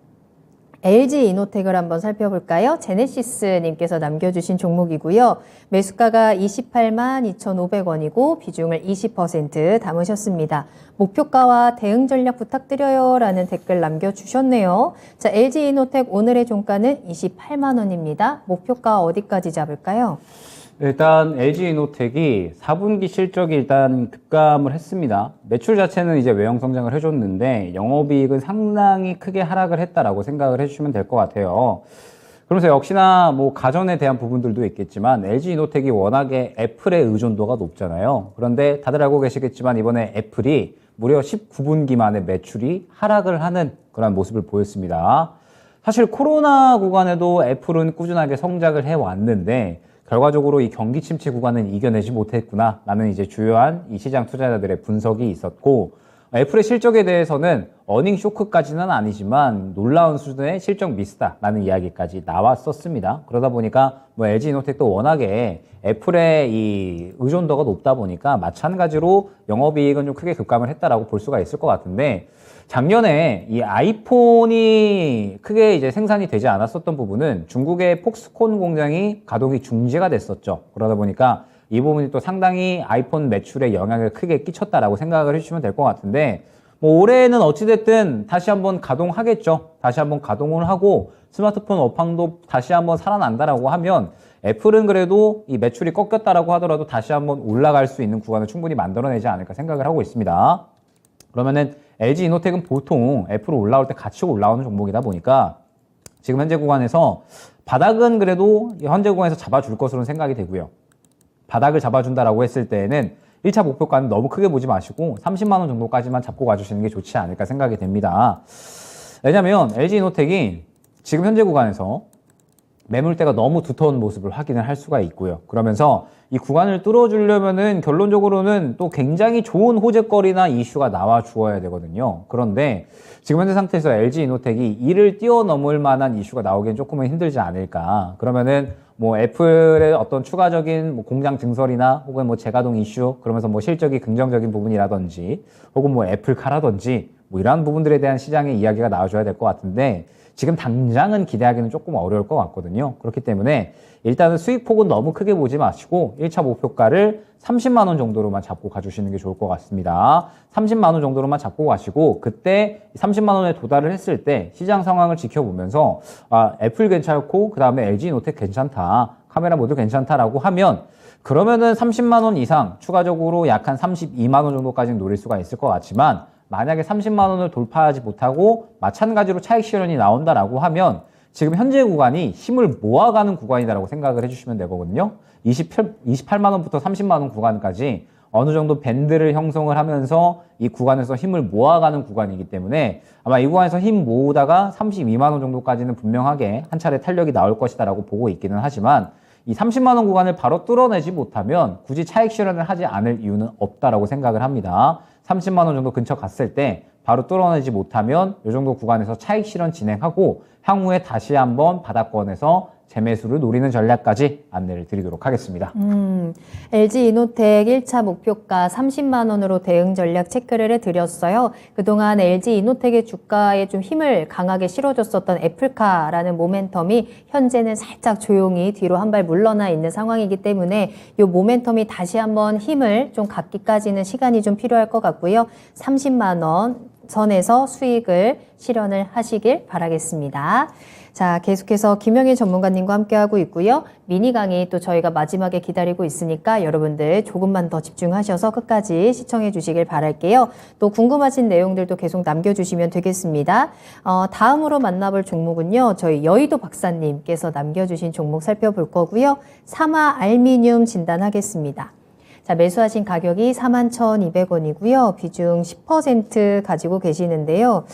LG 이노텍을 한번 살펴볼까요? 제네시스님께서 남겨주신 종목이고요. 매수가가 28만 2,500원이고 비중을 20% 담으셨습니다. 목표가와 대응 전략 부탁드려요 라는 댓글 남겨주셨네요. 자, LG 이노텍 오늘의 종가는 28만 원입니다. 목표가 어디까지 잡을까요? 일단 LG이노텍이 4분기 실적이 일단 급감을 했습니다. 매출 자체는 이제 외형 성장을 해줬는데 영업이익은 상당히 크게 하락을 했다라고 생각을 해주시면 될 것 같아요. 그러면서 역시나 뭐 가전에 대한 부분들도 있겠지만 LG이노텍이 워낙에 애플의 의존도가 높잖아요. 그런데 다들 알고 계시겠지만 이번에 애플이 무려 19분기 만에 매출이 하락을 하는 그런 모습을 보였습니다. 사실 코로나 구간에도 애플은 꾸준하게 성장을 해왔는데 결과적으로 이 경기 침체 구간은 이겨내지 못했구나라는 이제 주요한 이 시장 투자자들의 분석이 있었고 애플의 실적에 대해서는 어닝 쇼크까지는 아니지만 놀라운 수준의 실적 미스다라는 이야기까지 나왔었습니다. 그러다 보니까 뭐 LG이노텍도 워낙에 애플의 이 의존도가 높다 보니까 마찬가지로 영업이익은 좀 크게 급감을 했다라고 볼 수가 있을 것 같은데 작년에 이 아이폰이 크게 이제 생산이 되지 않았었던 부분은 중국의 폭스콘 공장이 가동이 중지가 됐었죠. 그러다 보니까 이 부분이 또 상당히 아이폰 매출에 영향을 크게 끼쳤다라고 생각을 해주시면 될 것 같은데 뭐 올해는 어찌됐든 다시 한번 가동하겠죠. 다시 한번 가동을 하고 스마트폰 업황도 다시 한번 살아난다라고 하면 애플은 그래도 이 매출이 꺾였다라고 하더라도 다시 한번 올라갈 수 있는 구간을 충분히 만들어내지 않을까 생각을 하고 있습니다. 그러면은 LG이노텍은 보통 애플이 올라올 때 같이 올라오는 종목이다 보니까 지금 현재 구간에서 바닥은 그래도 현재 구간에서 잡아줄 것으로 생각이 되고요. 바닥을 잡아준다라고 했을 때에는 1차 목표가는 너무 크게 보지 마시고 30만 원 정도까지만 잡고 가주시는 게 좋지 않을까 생각이 됩니다. 왜냐면 LG이노텍이 지금 현재 구간에서 매물대가 너무 두터운 모습을 확인을 할 수가 있고요. 그러면서 이 구간을 뚫어주려면은 결론적으로는 또 굉장히 좋은 호재거리나 이슈가 나와 주어야 되거든요. 그런데 지금 현재 상태에서 LG이노텍이 이를 뛰어넘을 만한 이슈가 나오기엔 조금은 힘들지 않을까. 그러면은 뭐 애플의 어떤 추가적인 뭐 공장 증설이나 혹은 뭐 재가동 이슈 그러면서 뭐 실적이 긍정적인 부분이라든지 혹은 뭐 애플카라든지 뭐 이러한 부분들에 대한 시장의 이야기가 나와줘야 될 것 같은데 지금 당장은 기대하기는 조금 어려울 것 같거든요. 그렇기 때문에 일단은 수익폭은 너무 크게 보지 마시고 1차 목표가를 30만 원 정도로만 잡고 가주시는 게 좋을 것 같습니다. 30만 원 정도로만 잡고 가시고 그때 30만 원에 도달을 했을 때 시장 상황을 지켜보면서 애플 괜찮고 그 다음에 LG이노텍 괜찮다. 카메라 모두 괜찮다라고 하면 그러면은 30만 원 이상 추가적으로 약 한 32만 원 정도까지는 노릴 수가 있을 것 같지만 만약에 30만 원을 돌파하지 못하고 마찬가지로 차익 실현이 나온다라고 하면 지금 현재 구간이 힘을 모아가는 구간이다라고 생각을 해주시면 되거든요. 28만 원부터 30만 원 구간까지 어느 정도 밴드를 형성을 하면서 이 구간에서 힘을 모아가는 구간이기 때문에 아마 이 구간에서 힘 모으다가 32만 원 정도까지는 분명하게 한 차례 탄력이 나올 것이다라고 보고 있기는 하지만 이 30만 원 구간을 바로 뚫어내지 못하면 굳이 차익 실현을 하지 않을 이유는 없다라고 생각을 합니다. 30만 원 정도 근처 갔을 때 바로 뚫어내지 못하면 이 정도 구간에서 차익 실현 진행하고 향후에 다시 한번 바닥권에서 재매수를 노리는 전략까지 안내를 드리도록 하겠습니다. LG 이노텍 1차 목표가 30만 원으로 대응 전략 체크를 해드렸어요. 그동안 LG 이노텍의 주가에 좀 힘을 강하게 실어줬었던 애플카라는 모멘텀이 현재는 살짝 조용히 뒤로 한 발 물러나 있는 상황이기 때문에 이 모멘텀이 다시 한번 힘을 좀 갖기까지는 시간이 좀 필요할 것 같고요. 30만 원 선에서 수익을 실현을 하시길 바라겠습니다. 자, 계속해서 김영일 전문가님과 함께하고 있고요. 미니 강의 또 저희가 마지막에 기다리고 있으니까 여러분들 조금만 더 집중하셔서 끝까지 시청해 주시길 바랄게요. 또 궁금하신 내용들도 계속 남겨주시면 되겠습니다. 다음으로 만나볼 종목은요. 저희 여의도 박사님께서 남겨주신 종목 살펴볼 거고요. 사마 알미늄 진단하겠습니다. 자, 매수하신 가격이 41,200원이고요. 비중 10% 가지고 계시는데요.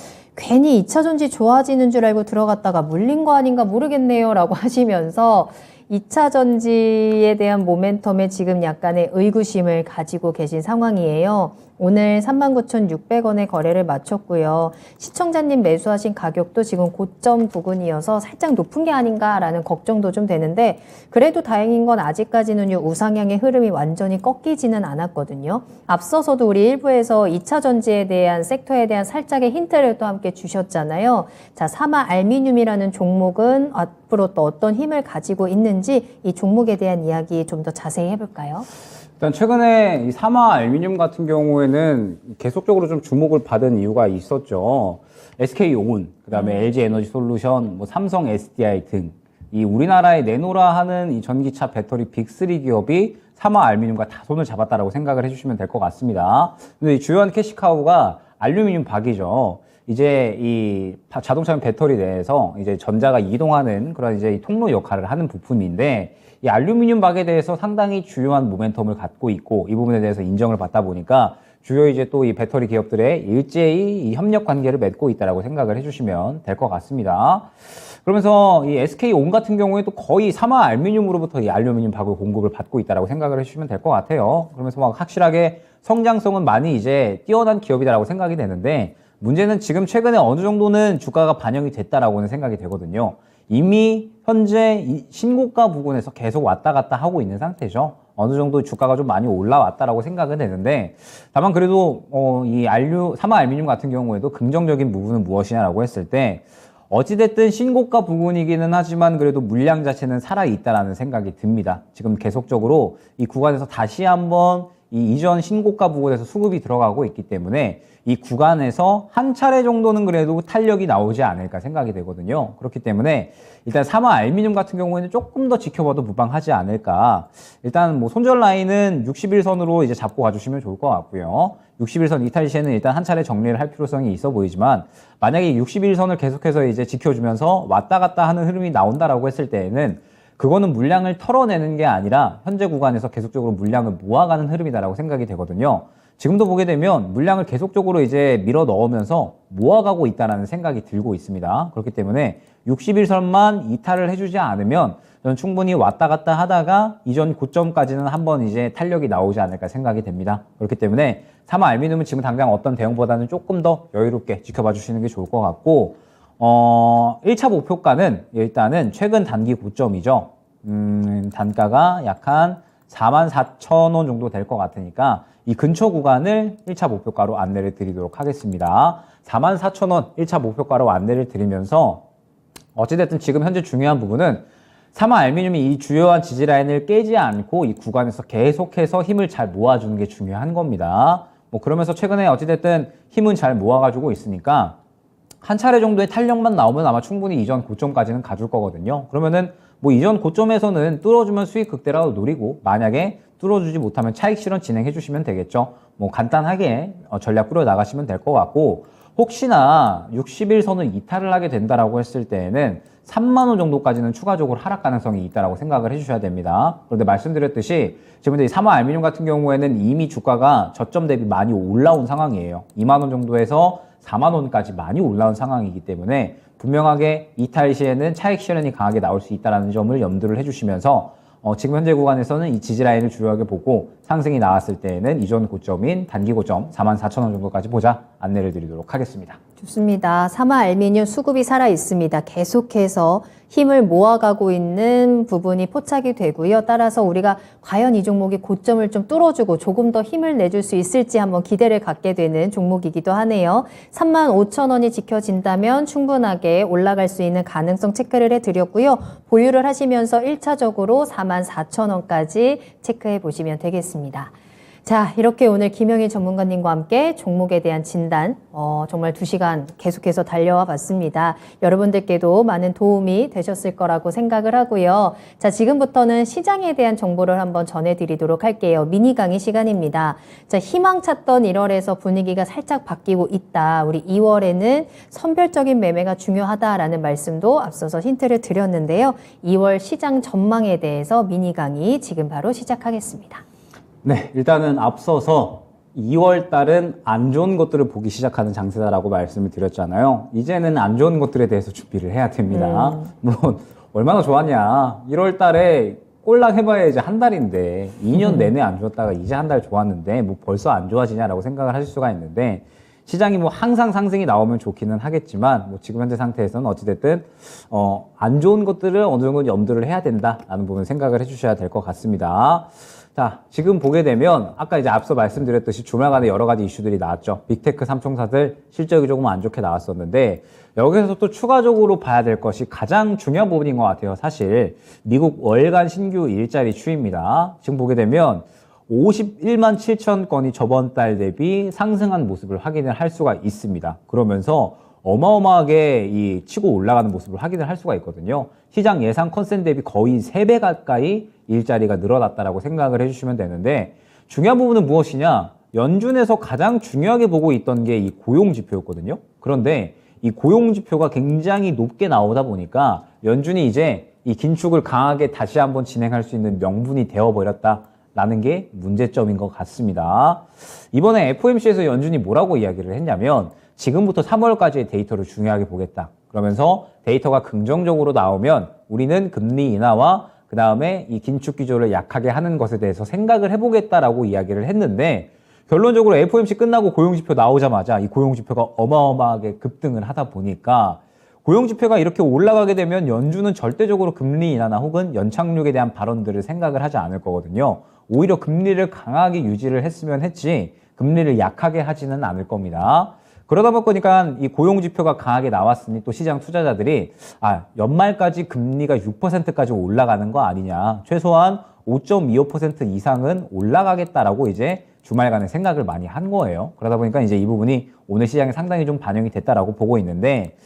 괜히 2차 전지 좋아지는 줄 알고 들어갔다가 물린 거 아닌가 모르겠네요 라고 하시면서 2차 전지에 대한 모멘텀에 지금 약간의 의구심을 가지고 계신 상황이에요. 오늘 39,600원에 거래를 마쳤고요. 시청자님 매수하신 가격도 지금 고점 부근이어서 살짝 높은 게 아닌가라는 걱정도 좀 되는데 그래도 다행인 건 아직까지는 우상향의 흐름이 완전히 꺾이지는 않았거든요. 앞서서도 우리 일부에서 2차 전지에 대한 섹터에 대한 살짝의 힌트를 또 함께 주셨잖아요. 자, 사마 알미늄이라는 종목은 앞으로 또 어떤 힘을 가지고 있는지 이 종목에 대한 이야기 좀 더 자세히 해볼까요? 일단 최근에 이 사마 알미늄 같은 경우에는 계속적으로 좀 주목을 받은 이유가 있었죠. SK온, 그다음에 LG 에너지 솔루션, 뭐 삼성 SDI 등 이 우리나라에 내놓으라 하는 이 전기차 배터리 빅3 기업이 사마 알미늄과 다 손을 잡았다라고 생각을 해주시면 될 것 같습니다. 근데 이 주요한 캐시카우가 알루미늄 박이죠. 이제 이 자동차 배터리 내에서 이제 전자가 이동하는 그런 이제 이 통로 역할을 하는 부품인데 이 알루미늄 박에 대해서 상당히 주요한 모멘텀을 갖고 있고 이 부분에 대해서 인정을 받다 보니까 주요 이제 또 이 배터리 기업들의 일제히 이 협력 관계를 맺고 있다라고 생각을 해주시면 될 것 같습니다. 그러면서 이 SK온 같은 경우에도 거의 사마 알루미늄으로부터 이 알루미늄 박을 공급을 받고 있다라고 생각을 해주시면 될 것 같아요. 그러면서 막 확실하게 성장성은 많이 이제 뛰어난 기업이다라고 생각이 되는데 문제는 지금 최근에 어느 정도는 주가가 반영이 됐다라고는 생각이 되거든요. 이미 현재 이 신고가 부근에서 계속 왔다 갔다 하고 있는 상태죠. 어느 정도 주가가 좀 많이 올라왔다라고 생각은 되는데 다만 그래도 사마 알루미늄 같은 경우에도 긍정적인 부분은 무엇이냐라고 했을 때 어찌됐든 신고가 부근이기는 하지만 그래도 물량 자체는 살아있다라는 생각이 듭니다. 지금 계속적으로 이 구간에서 다시 한번 이 이전 신고가 부근에서 수급이 들어가고 있기 때문에 이 구간에서 한 차례 정도는 그래도 탄력이 나오지 않을까 생각이 되거든요. 그렇기 때문에 일단 사마 알루미늄 같은 경우에는 조금 더 지켜봐도 무방하지 않을까. 일단 뭐 손절 라인은 61선으로 이제 잡고 가주시면 좋을 것 같고요. 61선 이탈 시에는 일단 한 차례 정리를 할 필요성이 있어 보이지만 만약에 61선을 계속해서 이제 지켜주면서 왔다 갔다 하는 흐름이 나온다라고 했을 때에는 그거는 물량을 털어내는 게 아니라 현재 구간에서 계속적으로 물량을 모아가는 흐름이다라고 생각이 되거든요. 지금도 보게 되면 물량을 계속적으로 이제 밀어 넣으면서 모아가고 있다는 생각이 들고 있습니다. 그렇기 때문에 61선만 이탈을 해주지 않으면 저는 충분히 왔다 갔다 하다가 이전 고점까지는 한번 이제 탄력이 나오지 않을까 생각이 됩니다. 그렇기 때문에 사마 알루미늄은 지금 당장 어떤 대응보다는 조금 더 여유롭게 지켜봐 주시는 게 좋을 것 같고 1차 목표가는 일단은 최근 단기 고점이죠. 단가가 약 한 44,000원 정도 될 것 같으니까 이 근처 구간을 1차 목표가로 안내를 드리도록 하겠습니다. 44,000원 1차 목표가로 안내를 드리면서 어찌됐든 지금 현재 중요한 부분은 사마 알루미늄이 이 주요한 지지 라인을 깨지 않고 이 구간에서 계속해서 힘을 잘 모아주는 게 중요한 겁니다. 뭐 그러면서 최근에 어찌됐든 힘은 잘 모아가지고 있으니까 한 차례 정도의 탄력만 나오면 아마 충분히 이전 고점까지는 가줄 거거든요. 그러면은 뭐 이전 고점에서는 뚫어주면 수익 극대라도 노리고 만약에 뚫어주지 못하면 차익 실현 진행해 주시면 되겠죠. 뭐 간단하게 전략 꾸려 나가시면 될 것 같고 혹시나 60일선을 이탈을 하게 된다라고 했을 때에는 3만 원 정도까지는 추가적으로 하락 가능성이 있다라고 생각을 해주셔야 됩니다. 그런데 말씀드렸듯이 지금 이 사마 알루미늄 같은 경우에는 이미 주가가 저점 대비 많이 올라온 상황이에요. 2만 원 정도에서 4만 원까지 많이 올라온 상황이기 때문에 분명하게 이탈 시에는 차익 실현이 강하게 나올 수 있다는 점을 염두를 해주시면서 지금 현재 구간에서는 이 지지 라인을 주요하게 보고 상승이 나왔을 때에는 이전 고점인 단기 고점 44,000원 정도까지 보자 안내를 드리도록 하겠습니다. 좋습니다. 사마 알미늄 수급이 살아 있습니다. 계속해서 힘을 모아가고 있는 부분이 포착이 되고요. 따라서 우리가 과연 이 종목이 고점을 좀 뚫어주고 조금 더 힘을 내줄 수 있을지 한번 기대를 갖게 되는 종목이기도 하네요. 35,000원이 지켜진다면 충분하게 올라갈 수 있는 가능성 체크를 해드렸고요. 보유를 하시면서 1차적으로 44,000원까지 체크해 보시면 되겠습니다. 자, 이렇게 오늘 김영일 전문가님과 함께 종목에 대한 진단 정말 2시간 계속해서 달려와 봤습니다. 여러분들께도 많은 도움이 되셨을 거라고 생각을 하고요. 자, 지금부터는 시장에 대한 정보를 한번 전해드리도록 할게요. 미니 강의 시간입니다. 자, 희망 찾던 1월에서 분위기가 살짝 바뀌고 있다. 우리 2월에는 선별적인 매매가 중요하다라는 말씀도 앞서서 힌트를 드렸는데요. 2월 시장 전망에 대해서 미니 강의 지금 바로 시작하겠습니다. 네, 일단은 앞서서 2월 달은 안 좋은 것들을 보기 시작하는 장세다라고 말씀을 드렸잖아요. 이제는 안 좋은 것들에 대해서 준비를 해야 됩니다. 물론 얼마나 좋았냐. 1월 달에 꼴랑 해봐야 이제 한 달인데 2년 내내 안 좋았다가 이제 한 달 좋았는데 뭐 벌써 안 좋아지냐라고 생각을 하실 수가 있는데 시장이 뭐 항상 상승이 나오면 좋기는 하겠지만 뭐 지금 현재 상태에서는 어찌됐든 안 좋은 것들을 어느 정도 염두를 해야 된다라는 부분 생각을 해주셔야 될 것 같습니다. 자, 지금 보게 되면 아까 이제 앞서 말씀드렸듯이 주말간에 여러 가지 이슈들이 나왔죠. 빅테크 삼총사들 실적이 조금 안 좋게 나왔었는데 여기서 또 추가적으로 봐야 될 것이 가장 중요한 부분인 것 같아요. 사실 미국 월간 신규 일자리 추이입니다. 지금 보게 되면 51만 7천 건이 저번 달 대비 상승한 모습을 확인을 할 수가 있습니다. 그러면서 어마어마하게 이 치고 올라가는 모습을 확인을 할 수가 있거든요. 시장 예상 컨센 대비 거의 3배 가까이 일자리가 늘어났다라고 생각을 해주시면 되는데 중요한 부분은 무엇이냐? 연준에서 가장 중요하게 보고 있던 게 이 고용 지표였거든요. 그런데 이 고용 지표가 굉장히 높게 나오다 보니까 연준이 이제 이 긴축을 강하게 다시 한번 진행할 수 있는 명분이 되어버렸다라는 게 문제점인 것 같습니다. 이번에 FOMC에서 연준이 뭐라고 이야기를 했냐면 지금부터 3월까지의 데이터를 중요하게 보겠다. 그러면서 데이터가 긍정적으로 나오면 우리는 금리 인하와 그 다음에 이 긴축 기조를 약하게 하는 것에 대해서 생각을 해보겠다라고 이야기를 했는데 결론적으로 FOMC 끝나고 고용지표 나오자마자 이 고용지표가 어마어마하게 급등을 하다 보니까 고용지표가 이렇게 올라가게 되면 연준은 절대적으로 금리 인하나 혹은 연착륙에 대한 발언들을 생각을 하지 않을 거거든요. 오히려 금리를 강하게 유지를 했으면 했지 금리를 약하게 하지는 않을 겁니다. 그러다 보니까 이 고용지표가 강하게 나왔으니 또 시장 투자자들이 연말까지 금리가 6%까지 올라가는 거 아니냐. 최소한 5.25% 이상은 올라가겠다라고 이제 주말간에 생각을 많이 한 거예요. 그러다 보니까 이제 이 부분이 오늘 시장에 상당히 좀 반영이 됐다라고 보고 있는데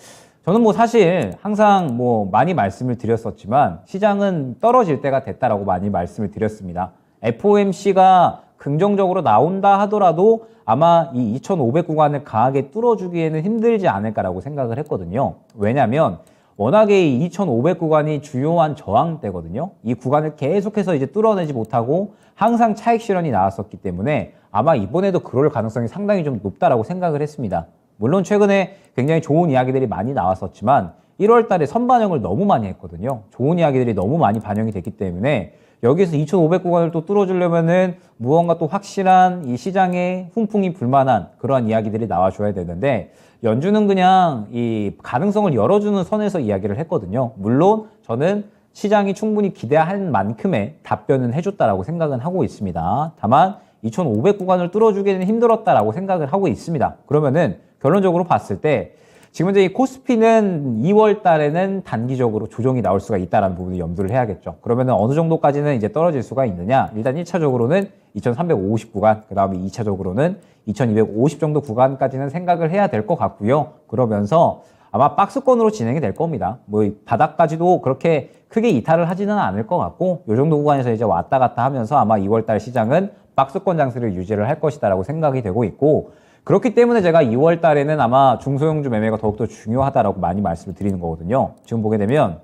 저는 뭐 사실 항상 뭐 많이 말씀을 드렸었지만 시장은 떨어질 때가 됐다라고 많이 말씀을 드렸습니다. FOMC가 긍정적으로 나온다 하더라도 아마 이 2,500 구간을 강하게 뚫어주기에는 힘들지 않을까라고 생각을 했거든요. 왜냐하면 워낙에 이 2,500 구간이 주요한 저항대거든요. 이 구간을 계속해서 이제 뚫어내지 못하고 항상 차익 실현이 나왔었기 때문에 아마 이번에도 그럴 가능성이 상당히 좀 높다라고 생각을 했습니다. 물론 최근에 굉장히 좋은 이야기들이 많이 나왔었지만 1월 달에 선반영을 너무 많이 했거든요. 좋은 이야기들이 너무 많이 반영이 됐기 때문에 여기서 2,500 구간을 또 뚫어주려면은 무언가 또 확실한 이 시장에 훈풍이 불만한 그러한 이야기들이 나와줘야 되는데 연준은 그냥 이 가능성을 열어주는 선에서 이야기를 했거든요. 물론 저는 시장이 충분히 기대할 만큼의 답변은 해줬다라고 생각은 하고 있습니다. 다만 2,500 구간을 뚫어주기는 힘들었다라고 생각을 하고 있습니다. 그러면은 결론적으로 봤을 때 지금 이제 이 코스피는 2월 달에는 단기적으로 조정이 나올 수가 있다는 부분을 염두를 해야겠죠. 그러면은 어느 정도까지는 이제 떨어질 수가 있느냐? 일단 1차적으로는 2,350 구간, 그 다음에 2차적으로는 2,250 정도 구간까지는 생각을 해야 될 것 같고요. 그러면서 아마 박스권으로 진행이 될 겁니다. 뭐 바닥까지도 그렇게 크게 이탈을 하지는 않을 것 같고 이 정도 구간에서 이제 왔다 갔다 하면서 아마 2월 달 시장은 박스권 장세를 유지를 할 것이다라고 생각이 되고 있고 그렇기 때문에 제가 2월 달에는 아마 중소형주 매매가 더욱더 중요하다라고 많이 말씀을 드리는 거거든요. 지금 보게 되면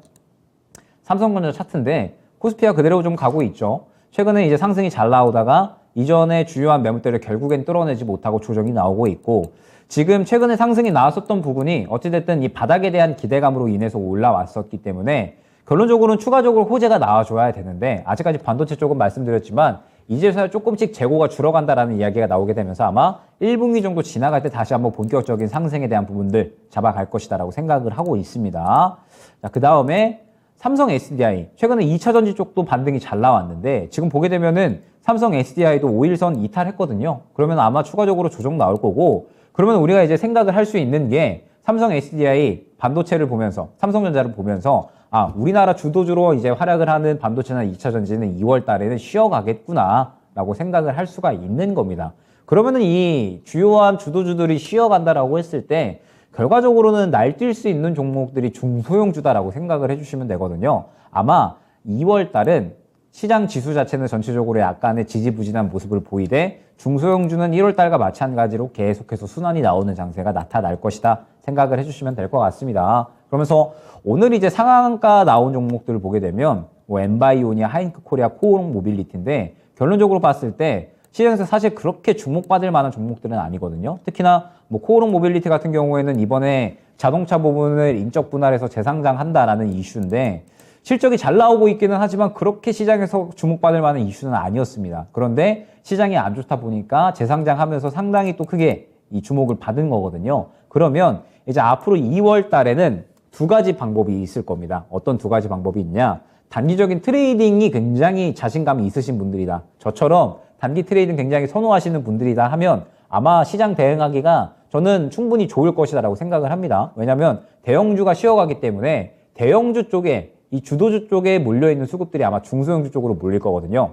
삼성전자 차트인데 코스피가 그대로 좀 가고 있죠. 최근에 이제 상승이 잘 나오다가 이전에 주요한 매물대를 결국엔 뚫어내지 못하고 조정이 나오고 있고 지금 최근에 상승이 나왔었던 부분이 어찌됐든 이 바닥에 대한 기대감으로 인해서 올라왔었기 때문에 결론적으로는 추가적으로 호재가 나와줘야 되는데 아직까지 반도체 쪽은 말씀드렸지만 이제서야 조금씩 재고가 줄어간다라는 이야기가 나오게 되면서 아마 1분기 정도 지나갈 때 다시 한번 본격적인 상승에 대한 부분들 잡아갈 것이다라고 생각을 하고 있습니다. 자, 그 다음에 삼성 SDI. 최근에 2차 전지 쪽도 반등이 잘 나왔는데 지금 보게 되면은 삼성 SDI도 5일선 이탈했거든요. 그러면 아마 추가적으로 조정 나올 거고, 그러면 우리가 이제 생각을 할 수 있는 게 삼성 SDI 반도체를 보면서, 삼성전자를 보면서 아, 우리나라 주도주로 이제 활약을 하는 반도체나 2차 전지는 2월 달에는 쉬어가겠구나 라고 생각을 할 수가 있는 겁니다. 그러면은 이 주요한 주도주들이 쉬어간다라고 했을 때 결과적으로는 날뛸 수 있는 종목들이 중소형주다라고 생각을 해주시면 되거든요. 아마 2월 달은 시장 지수 자체는 전체적으로 약간의 지지부진한 모습을 보이되 중소형주는 1월 달과 마찬가지로 계속해서 순환이 나오는 장세가 나타날 것이다 생각을 해주시면 될 것 같습니다. 그러면서 오늘 이제 상한가 나온 종목들을 보게 되면 뭐 엔바이오니아, 하이잉크 코리아, 코오롱 모빌리티인데 결론적으로 봤을 때 시장에서 사실 그렇게 주목받을 만한 종목들은 아니거든요. 특히나 뭐 코오롱 모빌리티 같은 경우에는 이번에 자동차 부분을 인적 분할해서 재상장한다라는 이슈인데 실적이 잘 나오고 있기는 하지만 그렇게 시장에서 주목받을 만한 이슈는 아니었습니다. 그런데 시장이 안 좋다 보니까 재상장하면서 상당히 또 크게 이 주목을 받은 거거든요. 그러면 이제 앞으로 2월 달에는 두 가지 방법이 있을 겁니다. 어떤 두 가지 방법이 있냐? 단기적인 트레이딩이 굉장히 자신감이 있으신 분들이다. 저처럼 단기 트레이딩 굉장히 선호하시는 분들이다 하면 아마 시장 대응하기가 저는 충분히 좋을 것이다라고 생각을 합니다. 왜냐하면 대형주가 쉬어가기 때문에 대형주 쪽에 이 주도주 쪽에 몰려있는 수급들이 아마 중소형주 쪽으로 몰릴 거거든요.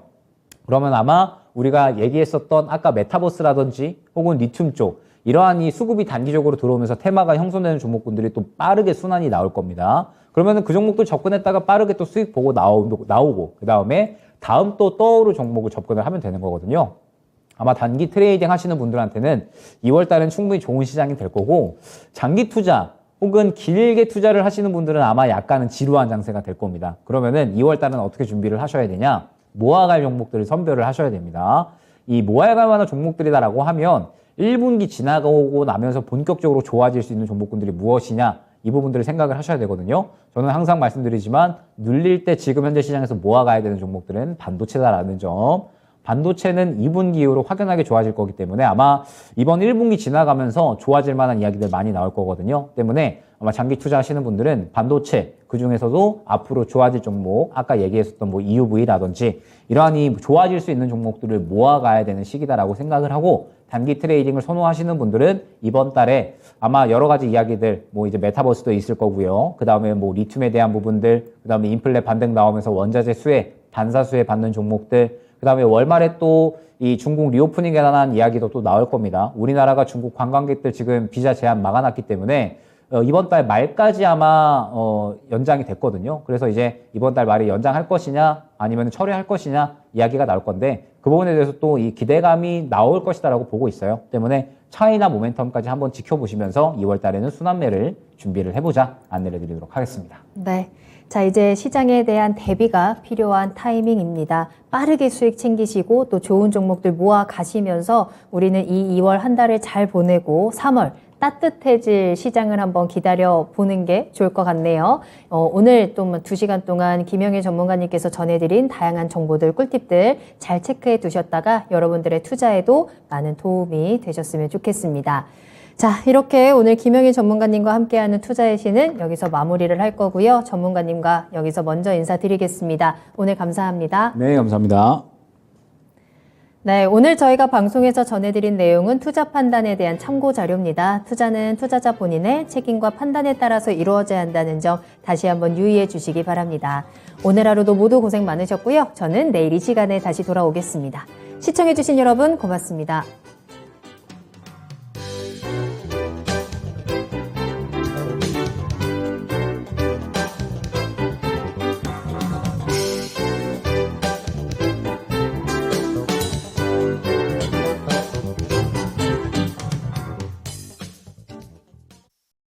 그러면 아마 우리가 얘기했었던 아까 메타버스라든지 혹은 리튬 쪽 이러한 이 수급이 단기적으로 들어오면서 테마가 형성되는 종목군들이 또 빠르게 순환이 나올 겁니다. 그러면은 그 종목들 접근했다가 빠르게 또 수익 보고 나오고 그 다음에 다음 또 떠오를 종목을 접근을 하면 되는 거거든요. 아마 단기 트레이딩 하시는 분들한테는 2월 달은 충분히 좋은 시장이 될 거고, 장기 투자 혹은 길게 투자를 하시는 분들은 아마 약간은 지루한 장세가 될 겁니다. 그러면은 2월 달은 어떻게 준비를 하셔야 되냐? 모아갈 종목들을 선별을 하셔야 됩니다. 이 모아갈 만한 종목들이다라고 하면 1분기 지나가고 나면서 본격적으로 좋아질 수 있는 종목군들이 무엇이냐? 이 부분들을 생각을 하셔야 되거든요. 저는 항상 말씀드리지만 눌릴 때 지금 현재 시장에서 모아가야 되는 종목들은 반도체다라는 점. 반도체는 2분기 이후로 확연하게 좋아질 거기 때문에 아마 이번 1분기 지나가면서 좋아질 만한 이야기들 많이 나올 거거든요. 때문에 아마 장기 투자하시는 분들은 반도체 그중에서도 앞으로 좋아질 종목, 아까 얘기했었던 뭐 EUV라든지 이러한 이 좋아질 수 있는 종목들을 모아가야 되는 시기다라고 생각을 하고, 단기 트레이딩을 선호하시는 분들은 이번 달에 아마 여러 가지 이야기들, 뭐 이제 메타버스도 있을 거고요. 그 다음에 뭐 리튬에 대한 부분들, 그 다음에 인플레 반등 나오면서 원자재 수혜, 반사 수혜 받는 종목들, 그 다음에 월말에 또 이 중국 리오프닝에 관한 이야기도 또 나올 겁니다. 우리나라가 중국 관광객들 지금 비자 제한 막아놨기 때문에 이번 달 말까지 아마 연장이 됐거든요. 그래서 이제 이번 달 말에 연장할 것이냐 아니면 철회할 것이냐 이야기가 나올 건데 그 부분에 대해서 또 이 기대감이 나올 것이다라고 보고 있어요. 때문에 차이나 모멘텀까지 한번 지켜보시면서 2월 달에는 순환매를 준비를 해보자 안내를 드리도록 하겠습니다. 네. 자, 이제 시장에 대한 대비가 필요한 타이밍입니다. 빠르게 수익 챙기시고 또 좋은 종목들 모아 가시면서 우리는 이 2월 한 달을 잘 보내고 3월 따뜻해질 시장을 한번 기다려 보는 게 좋을 것 같네요. 오늘 또 2시간 동안 김영애 전문가님께서 전해드린 다양한 정보들, 꿀팁들 잘 체크해 두셨다가 여러분들의 투자에도 많은 도움이 되셨으면 좋겠습니다. 자, 이렇게 오늘 김영희 전문가님과 함께하는 투자의 신은 여기서 마무리를 할 거고요. 전문가님과 여기서 먼저 인사드리겠습니다. 오늘 감사합니다. 네, 감사합니다. 네, 오늘 저희가 방송에서 전해드린 내용은 투자 판단에 대한 참고 자료입니다. 투자는 투자자 본인의 책임과 판단에 따라서 이루어져야 한다는 점 다시 한번 유의해 주시기 바랍니다. 오늘 하루도 모두 고생 많으셨고요. 저는 내일 이 시간에 다시 돌아오겠습니다. 시청해 주신 여러분 고맙습니다.